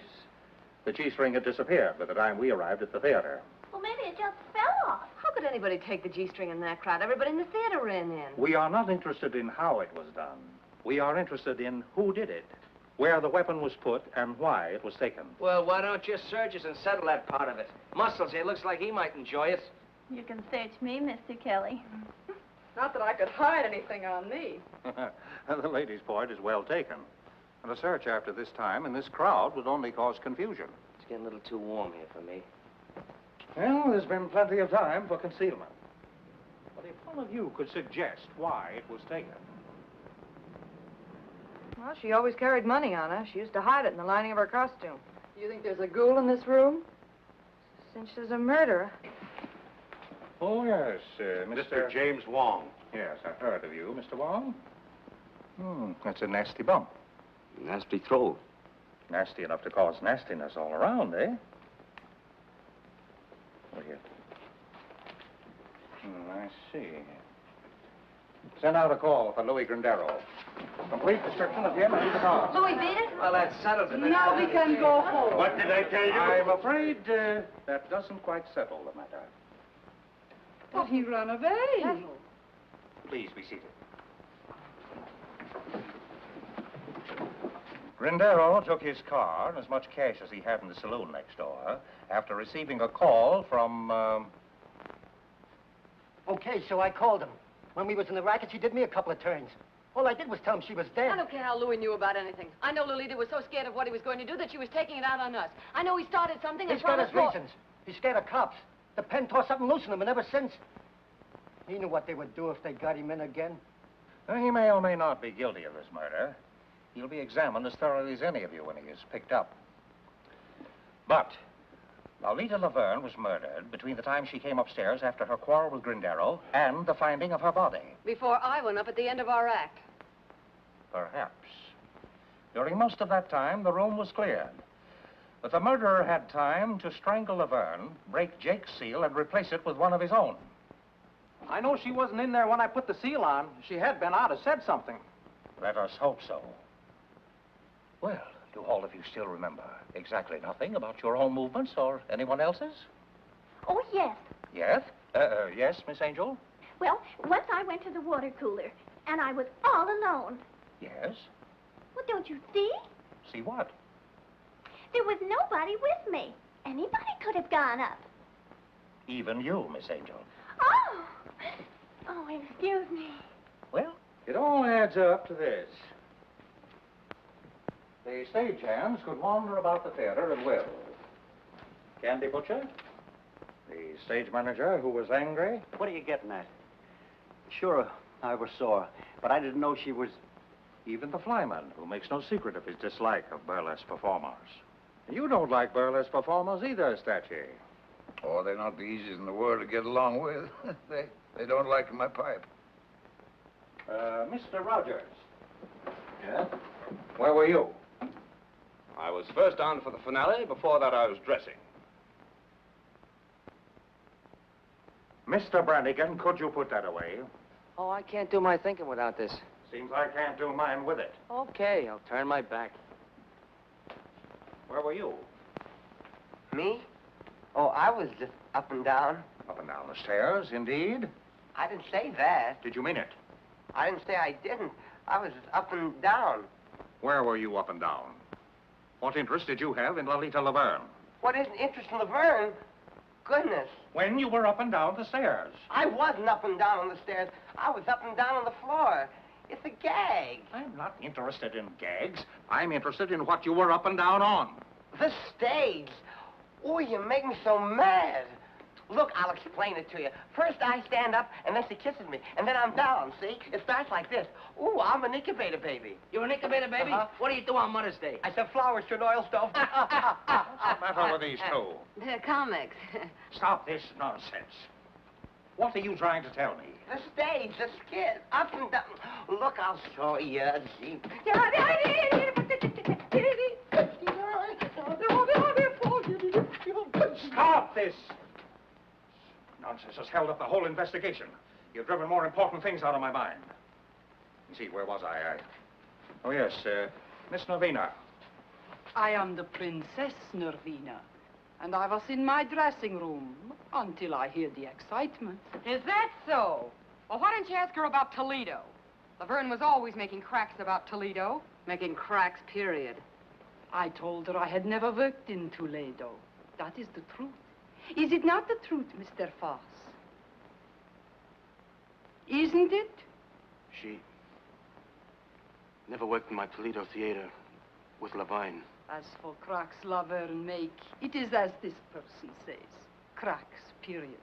The G-string had disappeared by the time we arrived at the theater. Well, maybe it just fell off. How could anybody take the G-string in that crowd? Everybody in the theater ran in. We are not interested in how it was done. We are interested in who did it, where the weapon was put, and why it was taken. Well, why don't you search us and settle that part of it? Muscles, it looks like he might enjoy it. You can search me, Mr. Kelly. Not that I could hide anything on me. The lady's point is well taken. And a search after this time in this crowd would only cause confusion. It's getting a little too warm here for me. Well, there's been plenty of time for concealment. But if one of you could suggest why it was taken. Well, she always carried money on her. She used to hide it in the lining of her costume. You think there's a ghoul in this room? Since there's a murderer. Oh, yes, Mr. James Wong. Yes, I've heard of you, Mr. Wong. That's a nasty bump. Nasty throw. Nasty enough to cause nastiness all around, eh? Oh, here. I see. Send out a call for Louis Grandero. Complete description of him and leave the car. Louis beat it? Well, that settles it. Now we can go home. What did I tell you? I'm afraid that doesn't quite settle the matter. But he ran away. Please be seated. Grindero took his car and as much cash as he had in the saloon next door after receiving a call from, Okay, so I called him. When we was in the racket, she did me a couple of turns. All I did was tell him she was dead. I don't care how Louis knew about anything. I know Lolita was so scared of what he was going to do that she was taking it out on us. I know he started something and He's got his promised more. reasons. He's scared of cops. The pen tore something loose in him, and ever since, he knew what they would do if they got him in again. He may or may not be guilty of this murder. He'll be examined as thoroughly as any of you when he is picked up. But Lolita Laverne was murdered between the time she came upstairs after her quarrel with Grindero and the finding of her body. Before I went up at the end of our act. Perhaps. During most of that time, the room was cleared. But the murderer had time to strangle Laverne, break Jake's seal, and replace it with one of his own. I know she wasn't in there when I put the seal on. If she had been, I'd have said something. Let us hope so. Well, do all of you still remember exactly nothing about your own movements or anyone else's? Oh, yes. Yes? Yes, Miss Angel? Well, once I went to the water cooler, and I was all alone. Yes? Well, don't you see? See what? There was nobody with me. Anybody could have gone up. Even you, Miss Angel. Oh! Oh, excuse me. Well, it all adds up to this. The stagehands could wander about the theater at will. Candy Butcher, the stage manager who was angry. What are you getting at? Sure, I ever saw her, but I didn't know she was... Even the flyman, who makes no secret of his dislike of burlesque performers. You don't like burlesque performers either, Statue. Oh, they're not the easiest in the world to get along with. they don't like my pipe. Mr. Rogers. Yeah? Where were you? I was first on for the finale. Before that, I was dressing. Mr. Brannigan, could you put that away? Oh, I can't do my thinking without this. Seems I can't do mine with it. Okay, I'll turn my back. Where were you? Me? Oh, I was just up and down. Up and down the stairs, indeed. I didn't say that. Did you mean it? I didn't say I didn't. I was just up and down. Where were you up and down? What interest did you have in Lolita Laverne? What is an interest in Laverne? Goodness. When you were up and down the stairs. I wasn't up and down on the stairs. I was up and down on the floor. It's a gag. I'm not interested in gags. I'm interested in what you were up and down on. The stage. Oh, you make me so mad. Look, I'll explain it to you. First, I stand up, and then she kisses me, and then I'm down, see? It starts like this. Ooh, I'm an incubator baby. You're an incubator baby? What do you do on Mother's Day? I said flowers to an oil stove. What's the matter with these two? They're comics. Stop this nonsense. What are you trying to tell me? The stage, the skit, up and down. Look, I'll show you. Gee. Stop this! Nonsense has held up the whole investigation. You've driven more important things out of my mind. You see, where was I? Oh, yes, Miss Nervina. I am the Princess Nervina, and I was in my dressing room until I heard the excitement. Is that so? Well, why didn't you ask her about Toledo? Laverne was always making cracks about Toledo. Making cracks, period. I told her I had never worked in Toledo. That is the truth. Is it not the truth, Mr. Foss? Isn't it? She never worked in my Toledo theater with Levine. As for cracks Laverne make, it is as this person says. Cracks, period.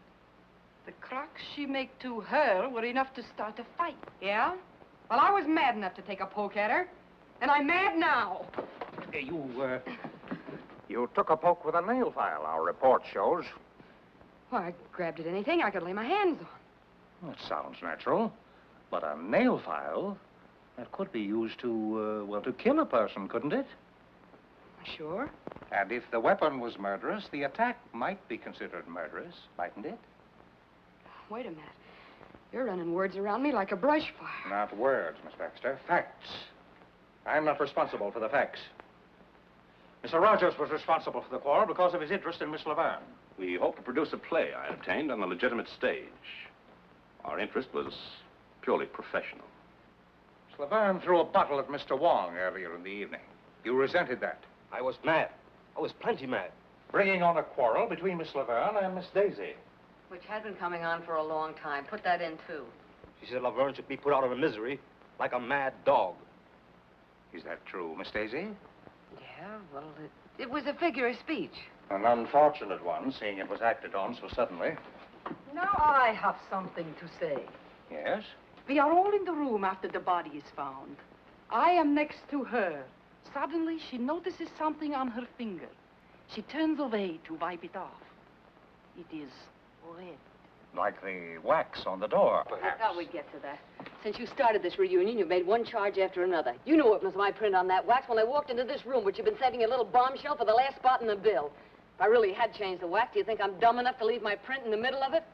The cracks she make to her were enough to start a fight. Yeah? Well, I was mad enough to take a poke at her. And I'm mad now. You took a poke with a nail file, our report shows. Well, I grabbed at anything I could lay my hands on. That sounds natural. But a nail file, that could be used to, well, to kill a person, couldn't it? Sure. And if the weapon was murderous, the attack might be considered murderous, mightn't it? Wait a minute. You're running words around me like a brush fire. Not words, Miss Baxter. Facts. I'm not responsible for the facts. Mr. Rogers was responsible for the quarrel because of his interest in Miss Laverne. We hope to produce a play I obtained on the legitimate stage. Our interest was purely professional. Miss Laverne threw a bottle at Mr. Wong earlier in the evening. You resented that. I was mad. I was plenty mad. Bringing on a quarrel between Miss Laverne and Miss Daisy. Which had been coming on for a long time. Put that in, too. She said Laverne should be put out of her misery like a mad dog. Is that true, Miss Daisy? Yeah, well, it was a figure of speech. An unfortunate one, seeing it was acted on so suddenly. Now I have something to say. Yes? We are all in the room after the body is found. I am next to her. Suddenly, she notices something on her finger. She turns away to wipe it off. It is red. Like the wax on the door, I perhaps. thought we'd get to that. Since you started this reunion, you've made one charge after another. You knew it was my print on that wax when I walked into this room, which you've been saving a little bombshell for the last spot in the bill. If I really had changed the wax, do you think I'm dumb enough to leave my print in the middle of it?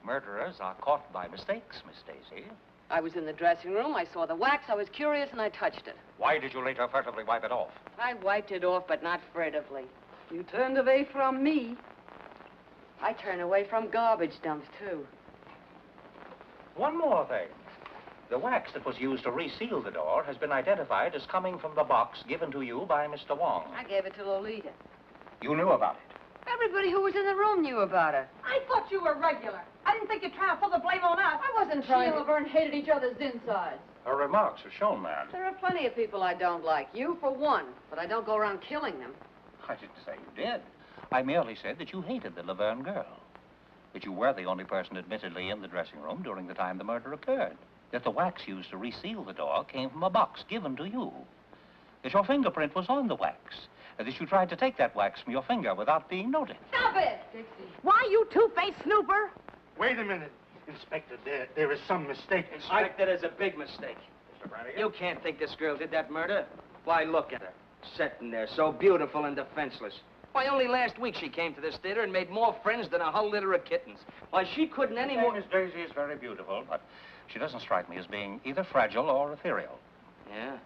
Murderers are caught by mistakes, Miss Daisy. I was in the dressing room, I saw the wax, I was curious, and I touched it. Why did you later furtively wipe it off? I wiped it off, but not furtively. You turned away from me. I turn away from garbage dumps, too. One more thing. The wax that was used to reseal the door has been identified as coming from the box given to you by Mr. Wong. I gave it to Lolita. You knew about it. Everybody who was in the room knew about it. I thought you were regular. I didn't think you'd try to pull the blame on us. I wasn't trying to... Laverne hated each other's insides. Her remarks have shown that. There are plenty of people I don't like. You, for one. But I don't go around killing them. I didn't say you did. I merely said that you hated the Laverne girl. That you were the only person admittedly in the dressing room during the time the murder occurred. That the wax used to reseal the door came from a box given to you. That your fingerprint was on the wax. That you tried to take that wax from your finger without being noticed. Stop it! Dixie. Why, you two-faced snooper? Wait a minute, Inspector. There is some mistake. Inspector, there's a big mistake. You can't think this girl did that murder. Why, look at her. Sitting there, so beautiful and defenseless. Why, only last week she came to this theater and made more friends than a whole litter of kittens. Why, she couldn't any more... Miss Daisy is very beautiful, but she doesn't strike me as being either fragile or ethereal. Yeah?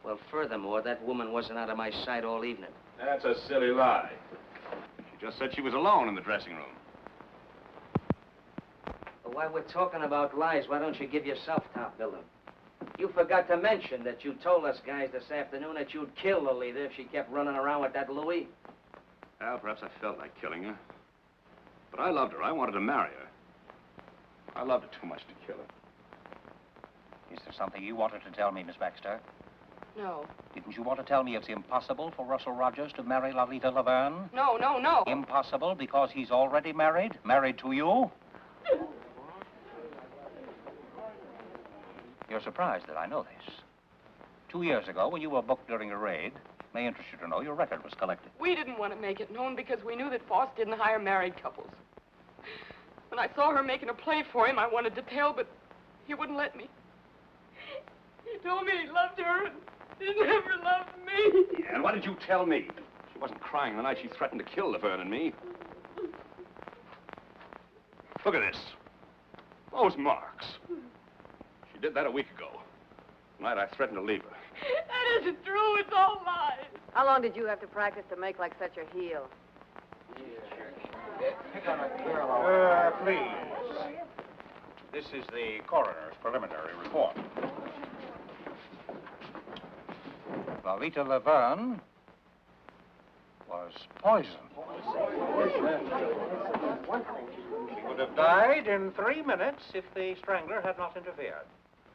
Well, furthermore, that woman wasn't out of my sight all evening. That's a silly lie. She just said she was alone in the dressing room. But while we're talking about lies, why don't you give yourself top billing? You forgot to mention that you told us guys this afternoon that you'd kill Lolita if she kept running around with that Louis. Well, perhaps I felt like killing her. But I loved her. I wanted to marry her. I loved her too much to kill her. Is there something you wanted to tell me, Miss Baxter? No. Didn't you want to tell me it's impossible for Russell Rogers to marry Lolita Laverne? No, no, no. Impossible because he's already married? Married to you? You're surprised that I know this. 2 years ago, when you were booked during a raid, may interest you to know your record was collected. We didn't want to make it known because we knew that Foss didn't hire married couples. When I saw her making a play for him, I wanted to tell, but he wouldn't let me. He told me he loved her and he never loved me. Yeah, and why did you tell me? She wasn't crying the night she threatened to kill Laverne and me. Look at this. Those marks. She did that a week ago. The night I threatened to leave her. That isn't true. It's all lies. How long did you have to practice to make like such a heel? Please. This is the coroner's preliminary report. Lolita Laverne was poisoned. She would have died in 3 minutes if the strangler had not interfered.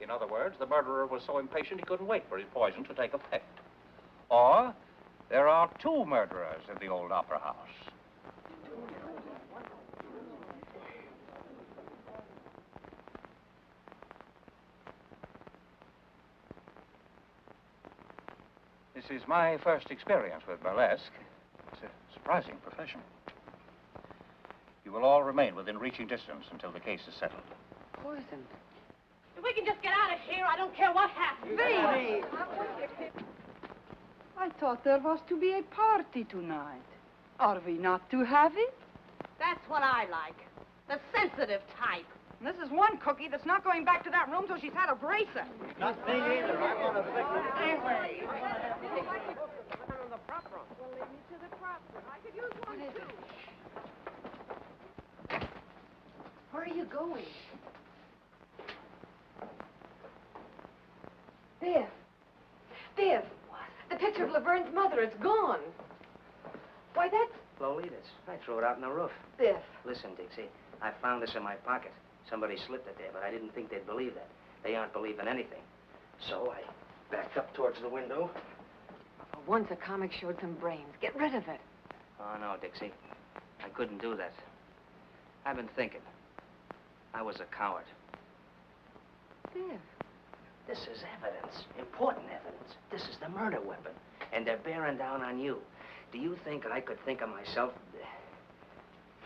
In other words, the murderer was so impatient he couldn't wait for his poison to take effect. Or, there are 2 murderers in the old opera house. This is my first experience with burlesque. It's a surprising profession. You will all remain within reaching distance until the case is settled. Poisoned. If we can just get out of here, I don't care what happens. Baby! I thought there was to be a party tonight. Are we not to have it? That's what I like. The sensitive type. And this is one cookie that's not going back to that room till she's had a bracer. Not me either. I want to fix it anyway. Well, lead me to the prop room. I could use one, too. Where are you going? Biff. Biff. What? The picture of Laverne's mother, it's gone. Why, that's... Lolita's. I threw it out on the roof. Biff. Listen, Dixie, I found this in my pocket. Somebody slipped it there, but I didn't think they'd believe that. They aren't believing anything. So I backed up towards the window. For once a comic showed some brains. Get rid of it. Oh, no, Dixie. I couldn't do that. I've been thinking. I was a coward. Biff. This is evidence. Important evidence. This is the murder weapon. And they're bearing down on you. Do you think I could think of myself?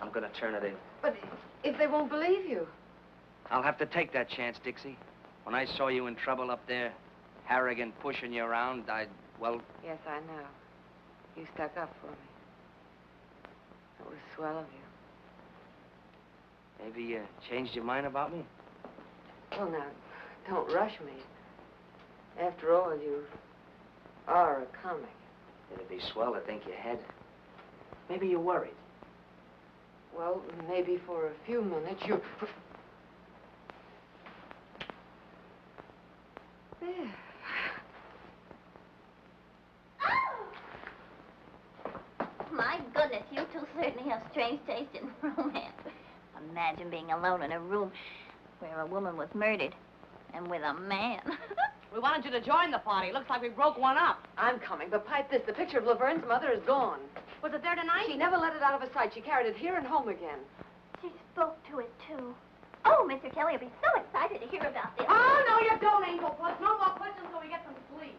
I'm gonna turn it in. But if they won't believe you? I'll have to take that chance, Dixie. When I saw you in trouble up there, Harrigan pushing you around, well... Yes, I know. You stuck up for me. It was swell of you. Maybe you changed your mind about me? Well, now, don't rush me. After all, you are a comic. It'd be swell to think you had. Maybe you're worried. Well, maybe for a few minutes you... There. My goodness, you two certainly have strange taste in romance. Imagine being alone in a room where a woman was murdered and with a man. We wanted you to join the party. Looks like we broke one up. I'm coming, but pipe this. The picture of Laverne's mother is gone. Was it there tonight? She never let it out of her sight. She carried it here and home again. She spoke to it, too. Oh, Mr. Kelly will be so excited to hear about this. Oh, no, you don't, Angel Puss. No more questions till we get some sleep.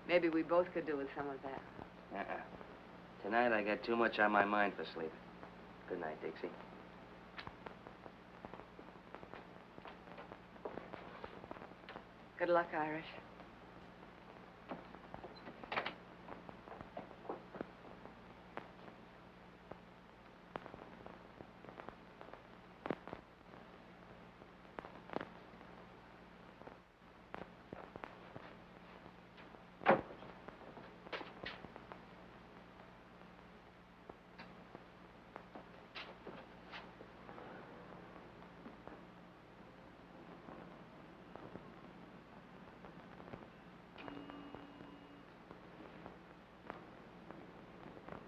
Maybe we both could do with some of that. Tonight I got too much on my mind for sleep. Good night, Dixie. Good luck, Irish.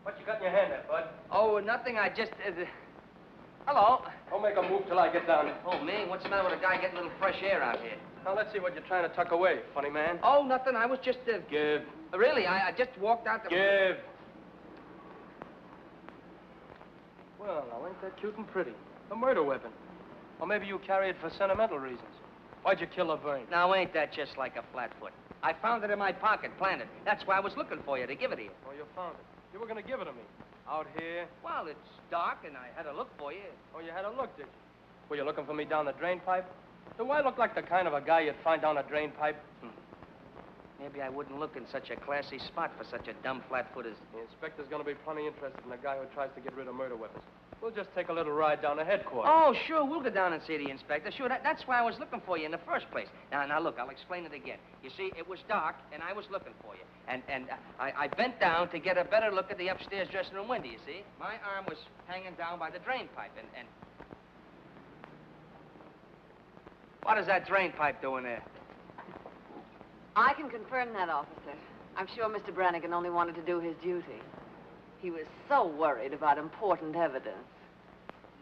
What you got in your hand there, Bud? Oh, nothing. I just... Hello. Don't make a move till I get down there. Oh, me? What's the matter with a guy getting a little fresh air out here? Now, let's see what you're trying to tuck away, funny man. Oh, nothing. I was just... Give. Really, I just walked out the... Give. Well, now, ain't that cute and pretty? A murder weapon. Or maybe you carry it for sentimental reasons. Why'd you kill Laverne? Now, ain't that just like a flatfoot? I found it in my pocket, planted. That's why I was looking for you, to give it to you. Oh, you found it. You were going to give it to me. Out here? Well, it's dark, and I had to look for you. Oh, you had a look, did you? Were you looking for me down the drain pipe? Do I look like the kind of a guy you'd find down a drain pipe? Maybe I wouldn't look in such a classy spot for such a dumb flatfoot as... The inspector's going to be plenty interested in a guy who tries to get rid of murder weapons. We'll just take a little ride down to headquarters. Oh, sure, we'll go down and see the inspector. Sure, that's why I was looking for you in the first place. Now, look, I'll explain it again. You see, it was dark, and I was looking for you. And I bent down to get a better look at the upstairs dressing room window, you see? My arm was hanging down by the drain pipe, and... What is that drain pipe doing there? I can confirm that, officer. I'm sure Mr. Brannigan only wanted to do his duty. He was so worried about important evidence.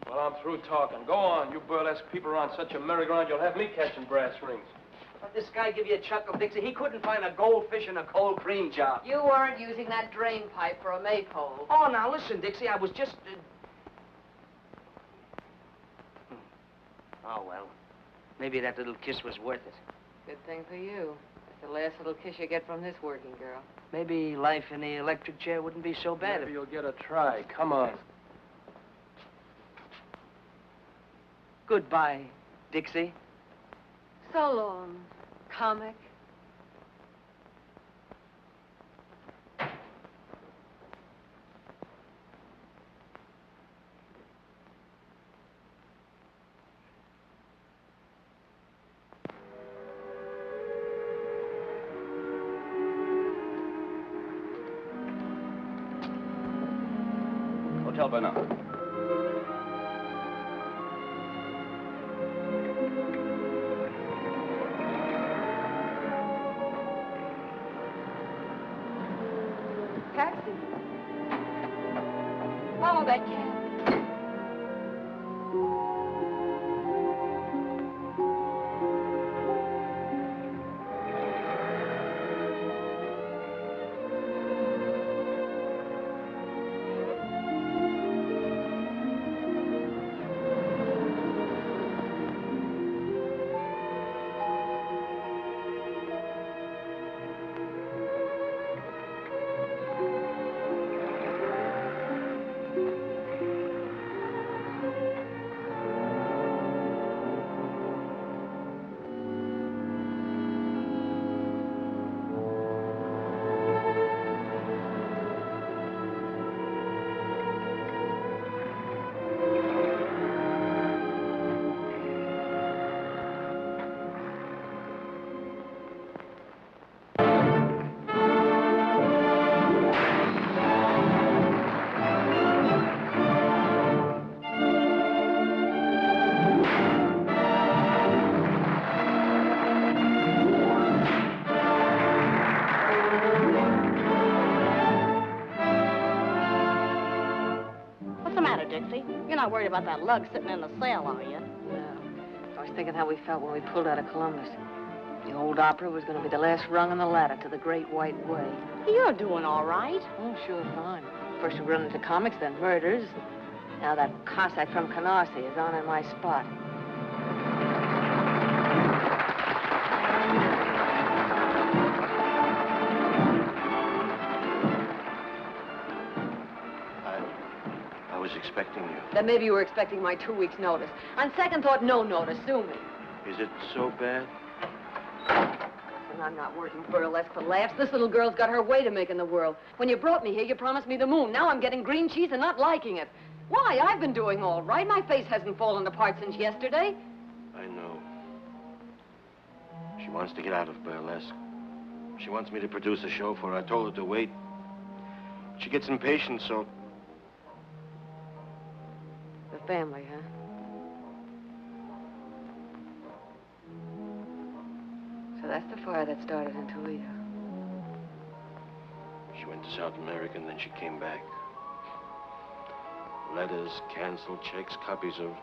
Well, I'm through talking. Go on. You burlesque people around such a merry-go-round, you'll have me catching brass rings. Let this guy give you a chuckle, Dixie. He couldn't find a goldfish in a cold cream jar. You weren't using that drain pipe for a maypole. Oh, now, listen, Dixie, I was just... Oh, well. Maybe that little kiss was worth it. Good thing for you. That's the last little kiss you get from this working girl. Maybe life in the electric chair wouldn't be so bad. Maybe you'll get a try. Come on. Goodbye, Dixie. So long, comic. Hotel by now. taxi. Follow that cab. Dixie. You're not worried about that lug sitting in the cell, are you? No. I was thinking how we felt when we pulled out of Columbus. The old opera was going to be the last rung on the ladder to the Great White Way. You're doing all right. Oh, sure, fine. First we run into comics, then murders. Now that Cossack from Canarsie is on in my spot. I was expecting you. Then maybe you were expecting my 2 weeks' notice. On second thought, no notice. Sue me. Is it so bad? And I'm not working burlesque for laughs. This little girl's got her way to make in the world. When you brought me here, you promised me the moon. Now I'm getting green cheese and not liking it. Why? I've been doing all right. My face hasn't fallen apart since yesterday. I know. She wants to get out of burlesque. She wants me to produce a show for her. I told her to wait. She gets impatient, so... The family, huh? So that's the fire that started in Toledo. She went to South America and then she came back. Letters, canceled checks, copies of...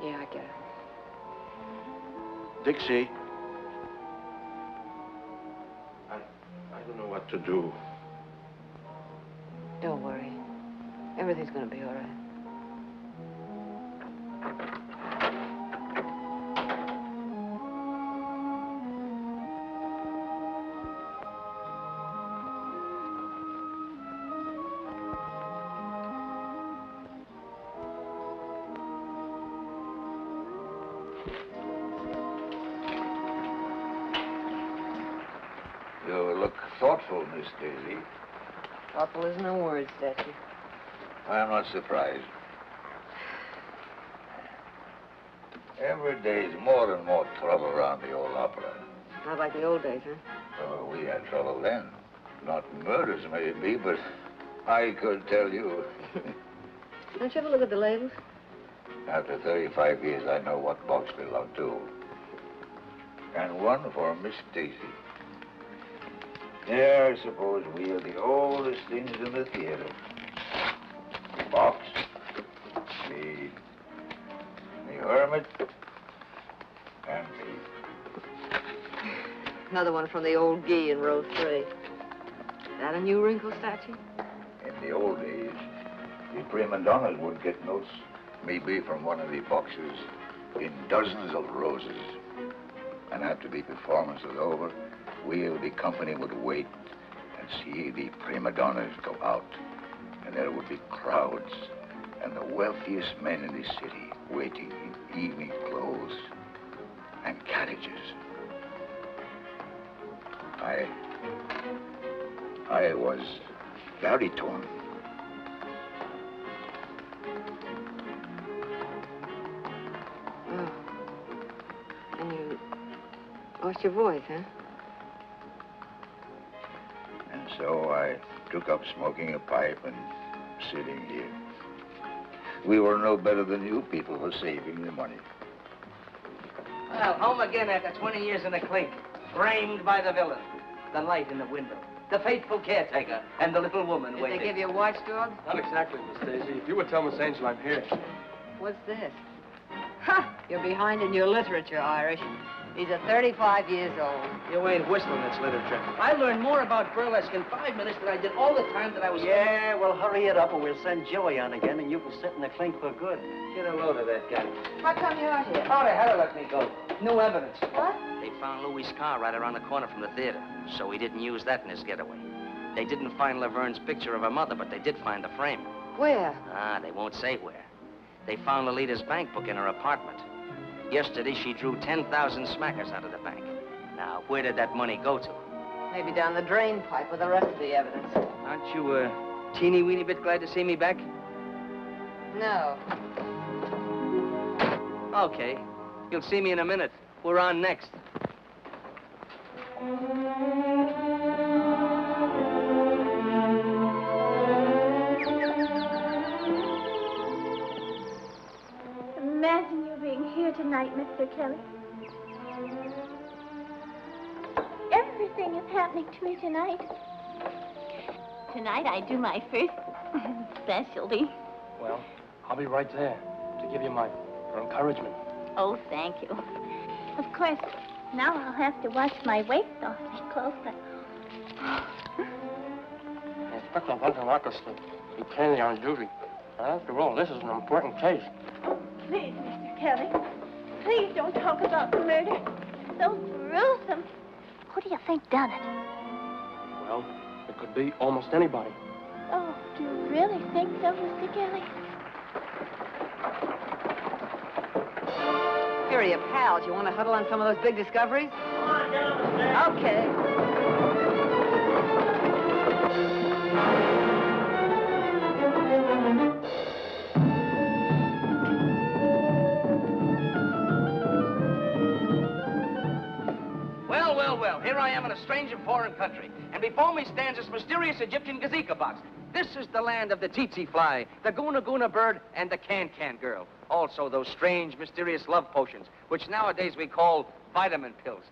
Yeah, I get it. Dixie. I don't know what to do. Don't worry. Everything's gonna be all right. You look thoughtful, Miss Daisy. Thoughtful isn't a word, Statue. I'm not surprised. Every day's more and more trouble around the old opera. Not like the old days, huh? Oh, we had trouble then. Not murders, maybe, but I could tell you. Don't you ever look at the labels? After 35 years, I know what box belonged to. And one for Miss Daisy. Yeah, I suppose we are the oldest things in the theater. Box, the Hermit, and me. Another one from the old Guy in row 3. That a new wrinkle, Statue? In the old days, the prima donnas would get notes, maybe from one of the boxes, in dozens of roses. And after the performance was over, we of the company would wait and see the prima donnas go out. And there would be crowds and the wealthiest men in the city waiting in evening clothes and carriages. I was very torn. Oh. And you lost your voice, huh? And so I took up smoking a pipe and sitting here. We were no better than you people for saving the money. Well, home again after 20 years in the clink. Framed by the villain. the light in the window, the faithful caretaker, and the little woman Did waiting. they give you watchdogs? Not exactly, Miss Daisy. If you would tell Miss Angel I'm here. What's this? Ha! You're behind in your literature, Irish. He's a 35 years old. You ain't whistling, it's literature. I learned more about burlesque in 5 minutes than I did all the time that I was... Yeah, well, hurry it up or we'll send Joey on again and you can sit in the clink for good. Get a load of that guy. How come you're here? Oh, they had to let me go. New evidence. What? They found Louis' car right around the corner from the theater, so he didn't use that in his getaway. They didn't find Laverne's picture of her mother, but they did find the frame. Where? Ah, they won't say where. They found Lolita's bank book in her apartment. Yesterday, she drew 10,000 smackers out of the bank. Now, where did that money go to? Maybe down the drain pipe with the rest of the evidence. Aren't you a teeny-weeny bit glad to see me back? No. Okay. You'll see me in a minute. We're on next. Imagine you being here tonight, Mr. Kelly. Everything is happening to me tonight. Tonight I do my first specialty. Well, I'll be right there to give you my encouragement. Oh, thank you. Of course, now I'll have to watch my weight awfully closely. Inspector Hunter Marcus to be plainly on duty. After all, this is an important case. Please, Mr. Kelly, please don't talk about the murder. So gruesome. Who do you think done it? Well, it could be almost anybody. Oh, do you really think so, Mr. Kelly? Here are your pals. You want to huddle on some of those big discoveries? Come on, get on the stairs. Okay. Well, here I am in a strange and foreign country, and before me stands this mysterious Egyptian gazika box. This is the land of the tsetse fly, the guna guna bird, and the can-can girl. Also those strange, mysterious love potions, which nowadays we call vitamin pills.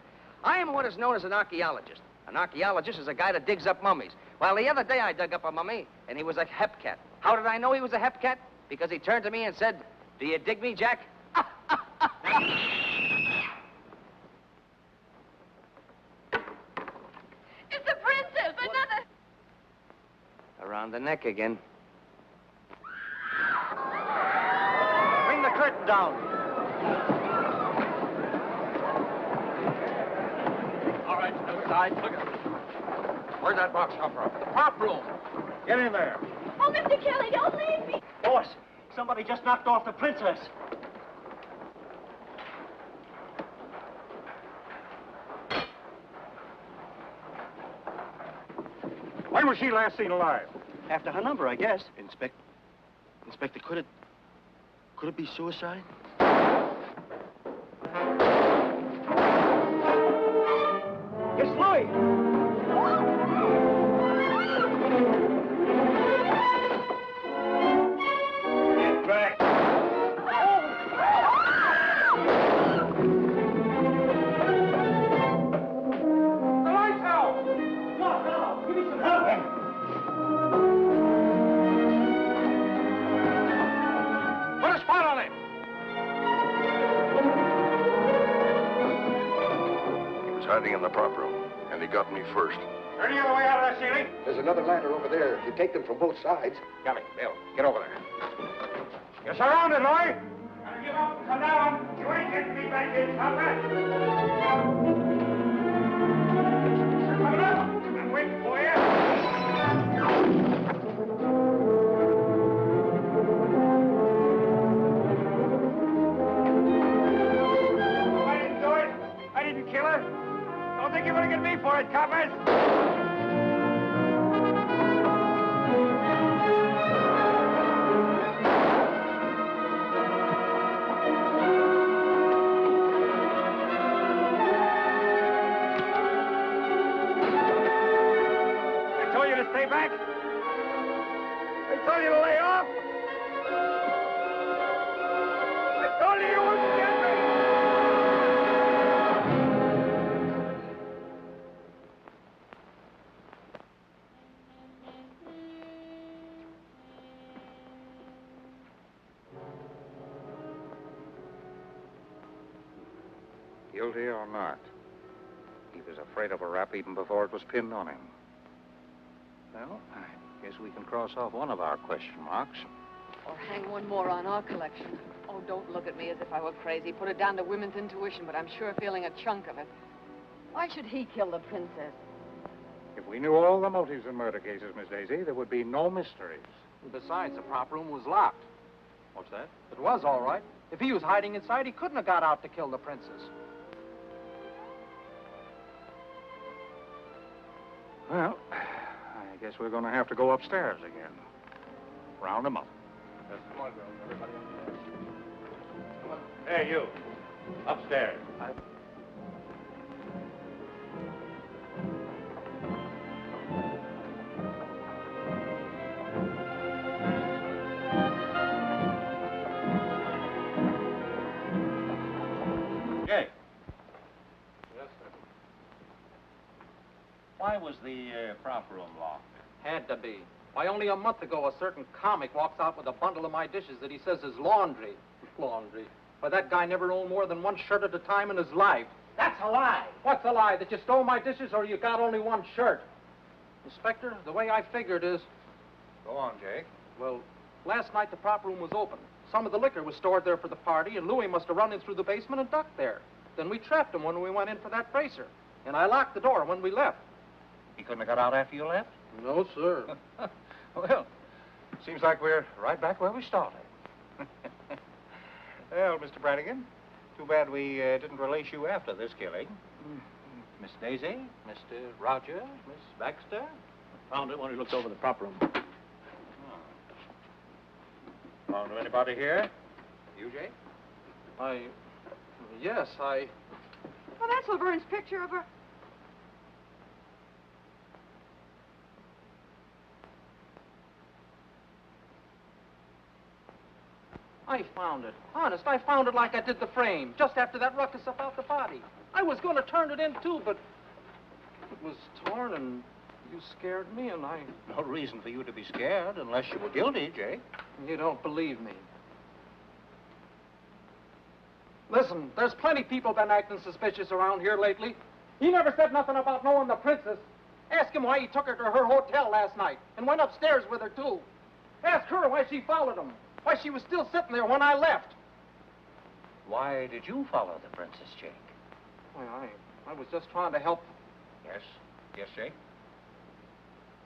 I am what is known as an archaeologist. An archaeologist is a guy that digs up mummies. Well, the other day I dug up a mummy, and he was a hepcat. How did I know he was a hepcat? Because he turned to me and said, "Do you dig me, Jack?" It's the princess, another... Around the neck again. Bring the curtain down. All right, outside. Look at it. Where'd that box come from? The prop room. Get in there. Oh, Mr. Kelly, don't leave me. Boss, somebody just knocked off the princess. When was she last seen alive? After her number, I guess. Inspector, could it be suicide? It's Louis. Get back. The lights out! No, give me some help. Put a spot on him. He was hiding in the prop room, and he got me first. Any other way out of that ceiling? There's another ladder over there. You take them from both sides. Got it. Bill, get over there. You're surrounded, Lloyd. Gotta give up and come down. You ain't getting me back in, Papa. Coming up. I'm waiting for you. I didn't do it. I didn't kill her. Don't think you're gonna get me for it, coppers. I told you to stay back. I told you to lay off. I told you you wouldn't get me. Guilty or not, he was afraid of a rap even before it was pinned on him. Well, I guess we can cross off one of our question marks. Or hang one more on our collection. Oh, don't look at me as if I were crazy. Put it down to women's intuition, but I'm sure feeling a chunk of it. Why should he kill the princess? If we knew all the motives in murder cases, Miss Daisy, there would be no mysteries. Besides, the prop room was locked. What's that? It was all right. If he was hiding inside, he couldn't have got out to kill the princess. Well, I guess we're going to have to go upstairs again. Round them up. Come on, girls. Everybody upstairs. Come on. Hey, you. Upstairs. Jay, Yes, sir. why was the prop room locked? Had to be. Why, only a month ago, a certain comic walks out with a bundle of my dishes that he says is laundry. Laundry. Why, that guy never owned more than one shirt at a time in his life. That's a lie. What's a lie? That you stole my dishes or you got only one shirt? Inspector, the way I figured is... Go on, Jake. Well, last night the prop room was open. Some of the liquor was stored there for the party, and Louis must have run in through the basement and ducked there. Then we trapped him when we went in for that bracer. And I locked the door when we left. He couldn't have got out after you left? No, sir. Well, seems like we're right back where we started. Well, Mr. Brannigan, too bad we didn't release you after this killing. Miss Daisy, Mr. Roger, Miss Baxter. Found it when he looked over the prop room. Found anybody here? You, Jake? Yes, Well, that's Laverne's picture of her. I found it. Honest, I found it like I did the frame, just after that ruckus about the body. I was going to turn it in, too, but it was torn, and you scared me, and I... No reason for you to be scared unless you were guilty, Jake. You don't believe me. Listen, there's plenty people been acting suspicious around here lately. He never said nothing about knowing the princess. Ask him why he took her to her hotel last night and went upstairs with her, too. Ask her why she followed him. Why she was still sitting there when I left. Why did you follow the princess, Jake? Why, I was just trying to help. Yes? Yes, Jake?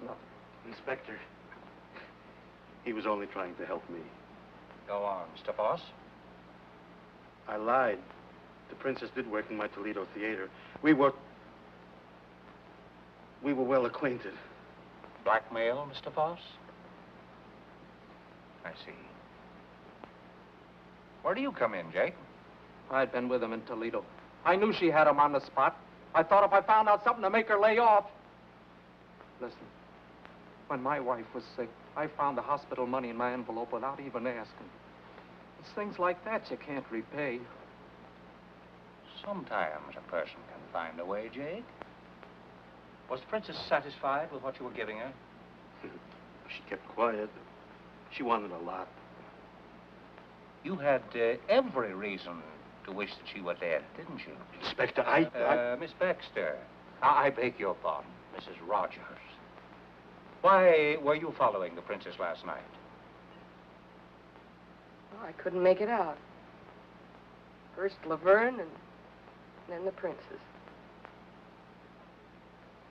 Nothing. Inspector, he was only trying to help me. Go on, Mr. Foss. I lied. The princess did work in my Toledo theater. We were well acquainted. Blackmail, Mr. Foss? I see. Where do you come in, Jake? I'd been with him in Toledo. I knew she had him on the spot. I thought if I found out something to make her lay off... Listen, when my wife was sick, I found the hospital money in my envelope without even asking. It's things like that you can't repay. Sometimes a person can find a way, Jake. Was the princess satisfied with what you were giving her? She kept quiet. She wanted a lot. You had every reason to wish that she were dead, didn't you? Inspector, Miss Baxter. I beg your pardon, Mrs. Rogers. Why were you following the princess last night? Oh, I couldn't make it out. First Laverne and then the princess.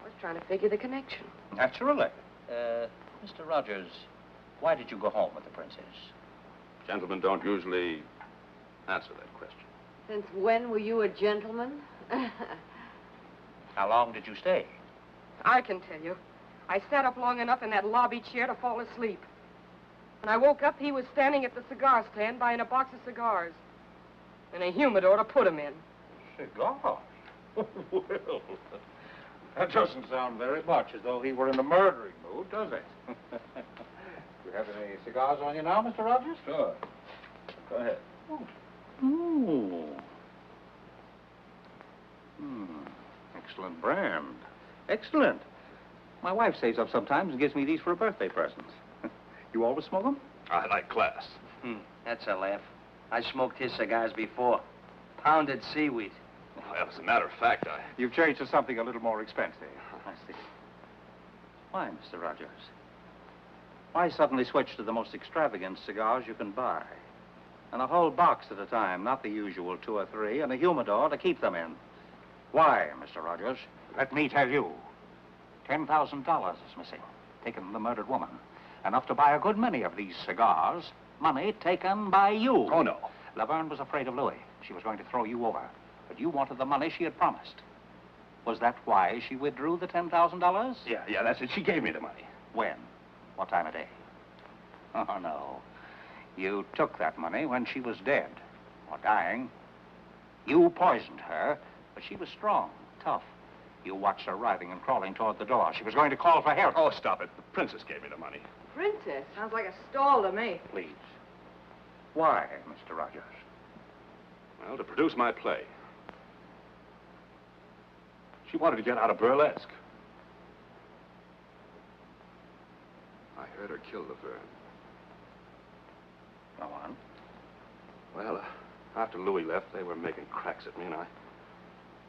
I was trying to figure the connection. Naturally. Mr. Rogers, why did you go home with the princess? Gentlemen don't usually answer that question. Since when were you a gentleman? How long did you stay? I can tell you. I sat up long enough in that lobby chair to fall asleep. When I woke up, he was standing at the cigar stand buying a box of cigars. And a humidor to put them in. Cigars? Well, that doesn't sound very much as though he were in a murdering mood, does it? You have any cigars on you now, Mr. Rogers? Sure. Go ahead. Ooh. Excellent brand. Excellent. My wife saves up sometimes and gives me these for a birthday present. You always smoke them? I like class. That's a laugh. I smoked his cigars before. Pounded seaweed. Well, as a matter of fact, You've changed to something a little more expensive. I see. Why, Mr. Rogers? Why suddenly switch to the most extravagant cigars you can buy? And a whole box at a time, not the usual 2 or 3, and a humidor to keep them in. Why, Mr. Rogers? Let me tell you. $10,000 is missing, taken from the murdered woman. Enough to buy a good many of these cigars. Money taken by you. Oh, no. Laverne was afraid of Louis. She was going to throw you over. But you wanted the money she had promised. Was that why she withdrew the $10,000? Yeah, that's it. She gave me the money. When? What time of day? Oh, no. You took that money when she was dead, or dying. You poisoned her, but she was strong, tough. You watched her writhing and crawling toward the door. She was going to call for help. Oh, stop it. The princess gave me the money. Princess? Sounds like a stall to me. Please. Why, Mr. Rogers? Well, to produce my play. She wanted to get out of burlesque. I heard her kill Laverne. Go on. Well, after Louis left, they were making cracks at me, and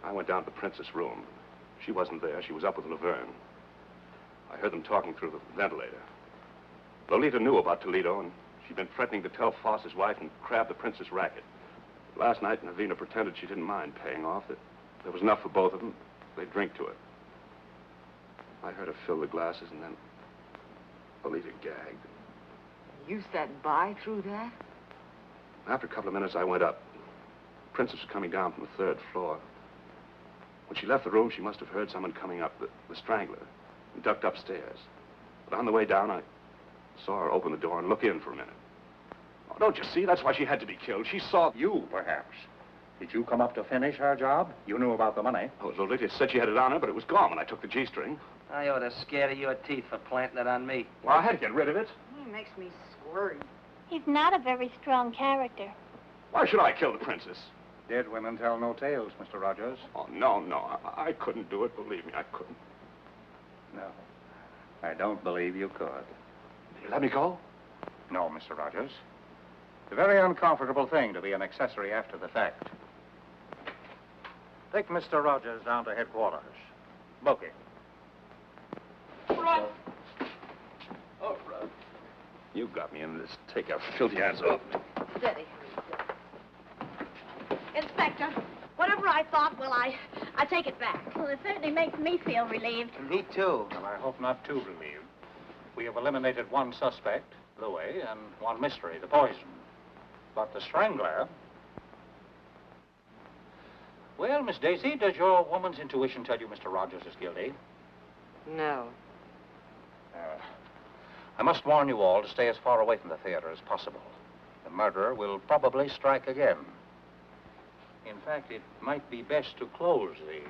I went down to the princess' room. She wasn't there. She was up with Laverne. I heard them talking through the ventilator. Lolita knew about Toledo, and she'd been threatening to tell Foss's wife and crab the princess racket. Last night, Navina pretended she didn't mind paying off, that there was enough for both of them. They'd drink to it. I heard her fill the glasses, and then Lolita gagged. You sat by through that? After a couple of minutes, I went up. The princess was coming down from the 3rd floor. When she left the room, she must have heard someone coming up, the strangler, and ducked upstairs. But on the way down, I saw her open the door and look in for a minute. Oh, don't you see? That's why she had to be killed. She saw... You, perhaps. Did you come up to finish her job? You knew about the money. Oh, Lolita said she had it on her, but it was gone when I took the G-string. I ought to scared of your teeth for planting it on me. Well, I had to get rid of it. He makes me squirmy. He's not a very strong character. Why should I kill the princess? Dead women tell no tales, Mr. Rogers. Oh, no. I couldn't do it. Believe me, I couldn't. No. I don't believe you could. You let me go? No, Mr. Rogers. It's a very uncomfortable thing to be an accessory after the fact. Take Mr. Rogers down to headquarters. Book him. Run! Oh, Run. You got me in this. Take your filthy hands off me. Steady. Inspector, whatever I thought, well, I take it back. Well, it certainly makes me feel relieved. Me too. Well, I hope not too relieved. We have eliminated one suspect, Louis, and one mystery, the poison. But the strangler... Well, Miss Daisy, does your woman's intuition tell you Mr. Rogers is guilty? No. I must warn you all to stay as far away from the theater as possible. The murderer will probably strike again. In fact, it might be best to close the...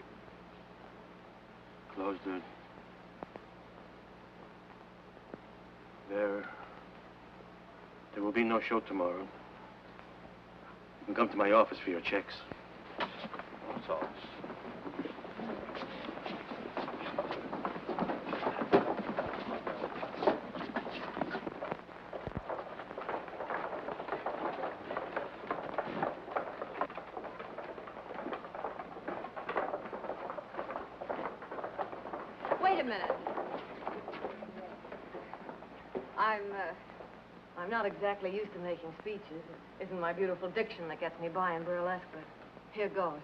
Close the... There will be no show tomorrow. You can come to my office for your checks. That's all. Wait a minute. I'm not exactly used to making speeches. It isn't my beautiful diction that gets me by in burlesque, but here goes.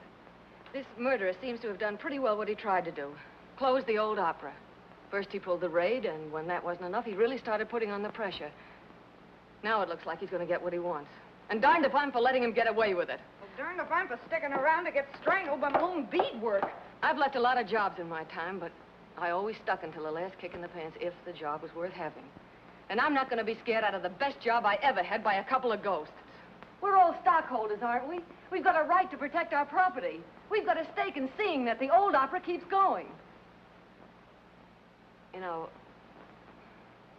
This murderer seems to have done pretty well what he tried to do. Close the old opera. First he pulled the raid, and when that wasn't enough, he really started putting on the pressure. Now it looks like he's going to get what he wants. And darned if I'm for letting him get away with it. Well, darned if I'm for sticking around to get strangled by my own beadwork. I've left a lot of jobs in my time, but I always stuck until the last kick in the pants if the job was worth having. And I'm not going to be scared out of the best job I ever had by a couple of ghosts. We're all stockholders, aren't we? We've got a right to protect our property. We've got a stake in seeing that the old opera keeps going. You know,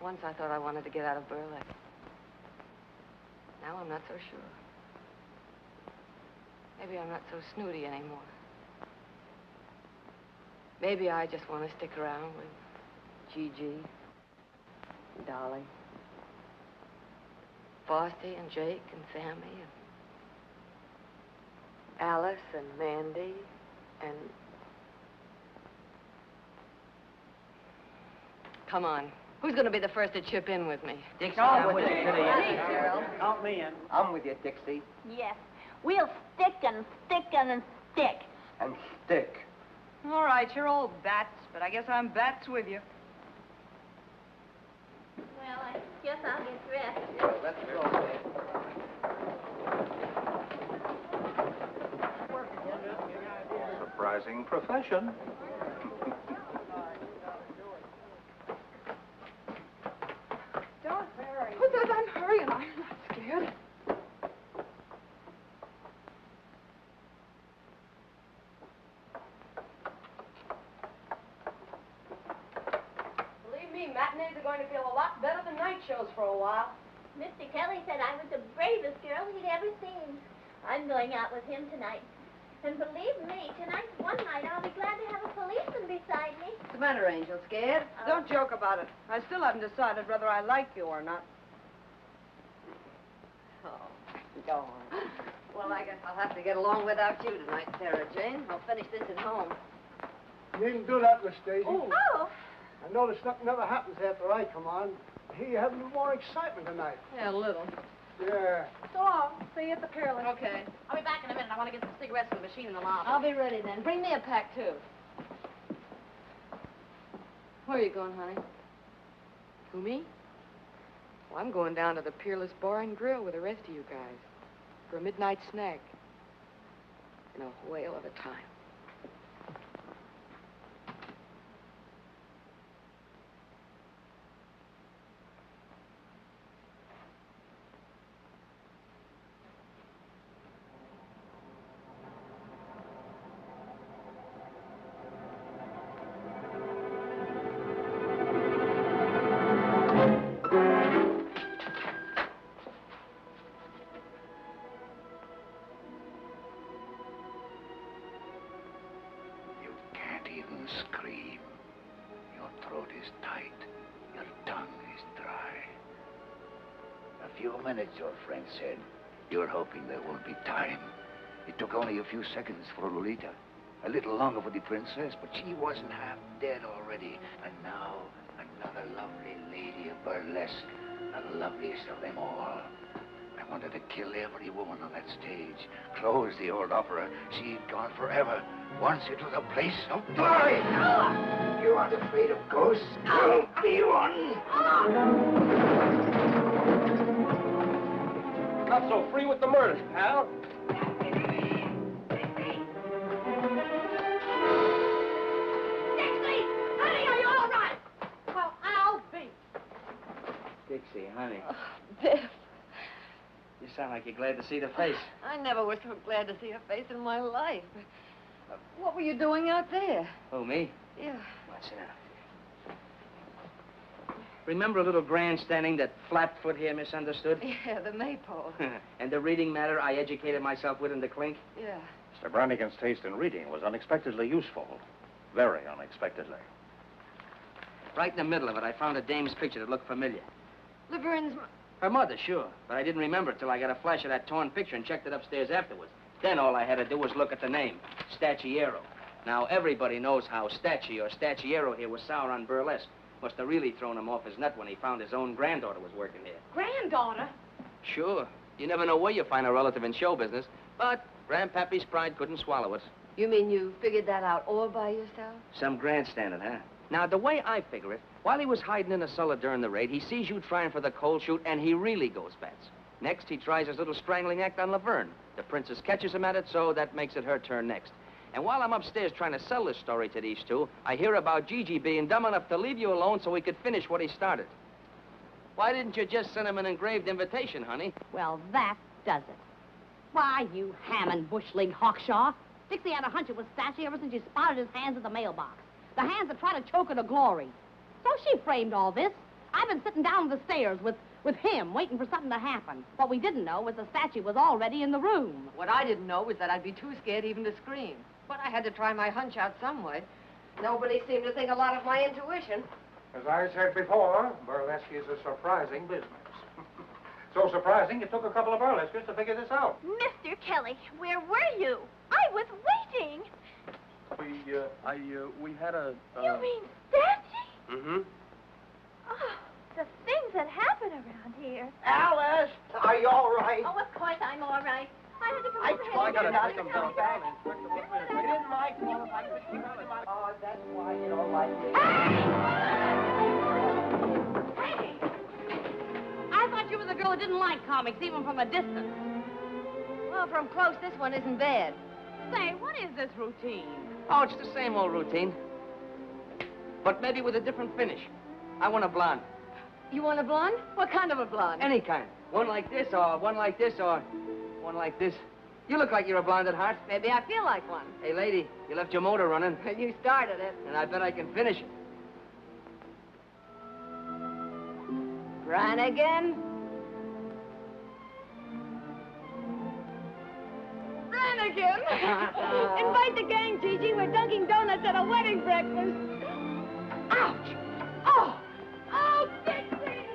once I thought I wanted to get out of burlesque. Now I'm not so sure. Maybe I'm not so snooty anymore. Maybe I just want to stick around with Gigi, Dolly, Frosty and Jake and Sammy and Alice and Mandy and... Come on. Who's going to be the first to chip in with me? Dixie, I'm with you to the end. Girl. Count me in. I'm with you, Dixie. Yes. We'll stick and stick and stick. And stick. All right, you're all bats, but I guess I'm bats with you. Well, I guess I'll get dressed. Yeah, let's go, Surprising profession. Don't hurry. Who says I'm hurrying? I'm not scared. Believe me, matinees are going to feel a lot better than night shows for a while. Mr. Kelly said I was the bravest girl he'd ever seen. I'm going out with him tonight. And believe me, tonight's one night I'll be glad to have a policeman beside me. What's the matter, Angel? Scared? Don't joke about it. I still haven't decided whether I like you or not. Oh, go on. Well, I guess I'll have to get along without you tonight, Sarah Jane. I'll finish this at home. You needn't do that, Miss Daisy. Oh. I notice nothing ever happens after I come on. I hear you're having more excitement tonight. Yeah, a little. Yeah. So long. See you at the Peerless. Okay. I'll be back in a minute. I want to get some cigarettes from the machine in the lobby. I'll be ready then. Bring me a pack, too. Where are you going, honey? Who, me? Well, I'm going down to the Peerless Bar and Grill with the rest of you guys for a midnight snack. And a whale of a time. Scream. Your throat is tight. Your tongue is dry. A few minutes, your friend said. You're hoping there won't be time. It took only a few seconds for Lolita. A little longer for the princess, but she wasn't half dead already. And now, another lovely lady of burlesque. The loveliest of them all. I wanted to kill every woman on that stage. Close the old opera. She'd gone forever. Once it was a place of glory. You aren't afraid of ghosts? I'll be one. Not so free with the murders, pal. Dixie! Honey, are you all right? Well, I'll be. Dixie, honey. Oh, Biff. You sound like you're glad to see the face. I never was so glad to see a face in my life. What were you doing out there? Oh, me? Yeah. What's it now? Remember a little grandstanding that Flatfoot here misunderstood? Yeah, the maypole. And the reading matter I educated myself with in the clink? Yeah. Mr. Brannigan's taste in reading was unexpectedly useful. Very unexpectedly. Right in the middle of it, I found a dame's picture that looked familiar. Laverne's... Her mother, sure. But I didn't remember it till I got a flash of that torn picture and checked it upstairs afterwards. Then all I had to do was look at the name, Stacciero. Now, everybody knows how Stacci or Stacciero here was sour on burlesque. Must have really thrown him off his nut when he found his own granddaughter was working here. Granddaughter? Sure. You never know where you find a relative in show business. But Grandpappy's pride couldn't swallow it. You mean you figured that out all by yourself? Some grandstanding, huh? Now, the way I figure it, while he was hiding in the cellar during the raid, he sees you trying for the cold shoot, and he really goes bats. Next, he tries his little strangling act on Laverne. The princess catches him at it, so that makes it her turn next. And while I'm upstairs trying to sell this story to these two, I hear about Gigi being dumb enough to leave you alone so he could finish what he started. Why didn't you just send him an engraved invitation, honey? Well, that does it. Why, you ham and bush-leagued Hawkshaw. Dixie had a hunch it was Stacci ever since she spotted his hands at the mailbox. The hands that try to choke her to glory. So she framed all this. I've been sitting down the stairs with him, waiting for something to happen. What we didn't know was the statue was already in the room. What I didn't know was that I'd be too scared even to scream. But I had to try my hunch out some way. Nobody seemed to think a lot of my intuition. As I said before, burlesque is a surprising business. So surprising, it took a couple of burlesquers to figure this out. Mr. Kelly, where were you? I was waiting. We had a... You mean Stanwyck? Mm-hmm. Oh, the things that happen around here. Alice, are you all right? Oh, of course I'm all right. I had to come I over told here. you not to come back. It isn't my fault. I couldn't keep out of my... Oh, that's why you don't like me. Hey! I thought you were the girl who didn't like comics, even from a distance. Well, from close, this one isn't bad. Say, what is this routine? Oh, it's the same old routine. But maybe with a different finish. I want a blonde. You want a blonde? What kind of a blonde? Any kind. One like this, or one like this, or one like this. You look like you're a blonde at heart. Maybe I feel like one. Hey, lady, you left your motor running. You started it. And I bet I can finish it. Brannigan? Brannigan! Invite the gang, Gigi. We're dunking donuts at a wedding breakfast. Ouch! Oh! Oh, Dixie!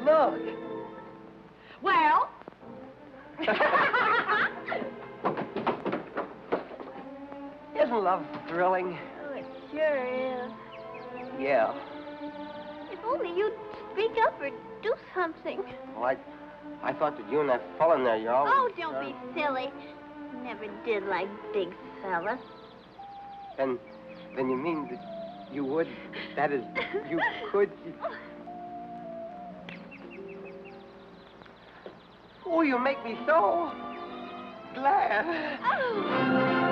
Look. Well? Isn't love thrilling? Oh, it sure is. Yeah. If only you'd speak up or do something. Well, I thought that you and that fella in there, you always... Oh, don't be silly. Never did like big fellas. Then you mean that you would... That is, you could... Oh, you make me so glad. Oh.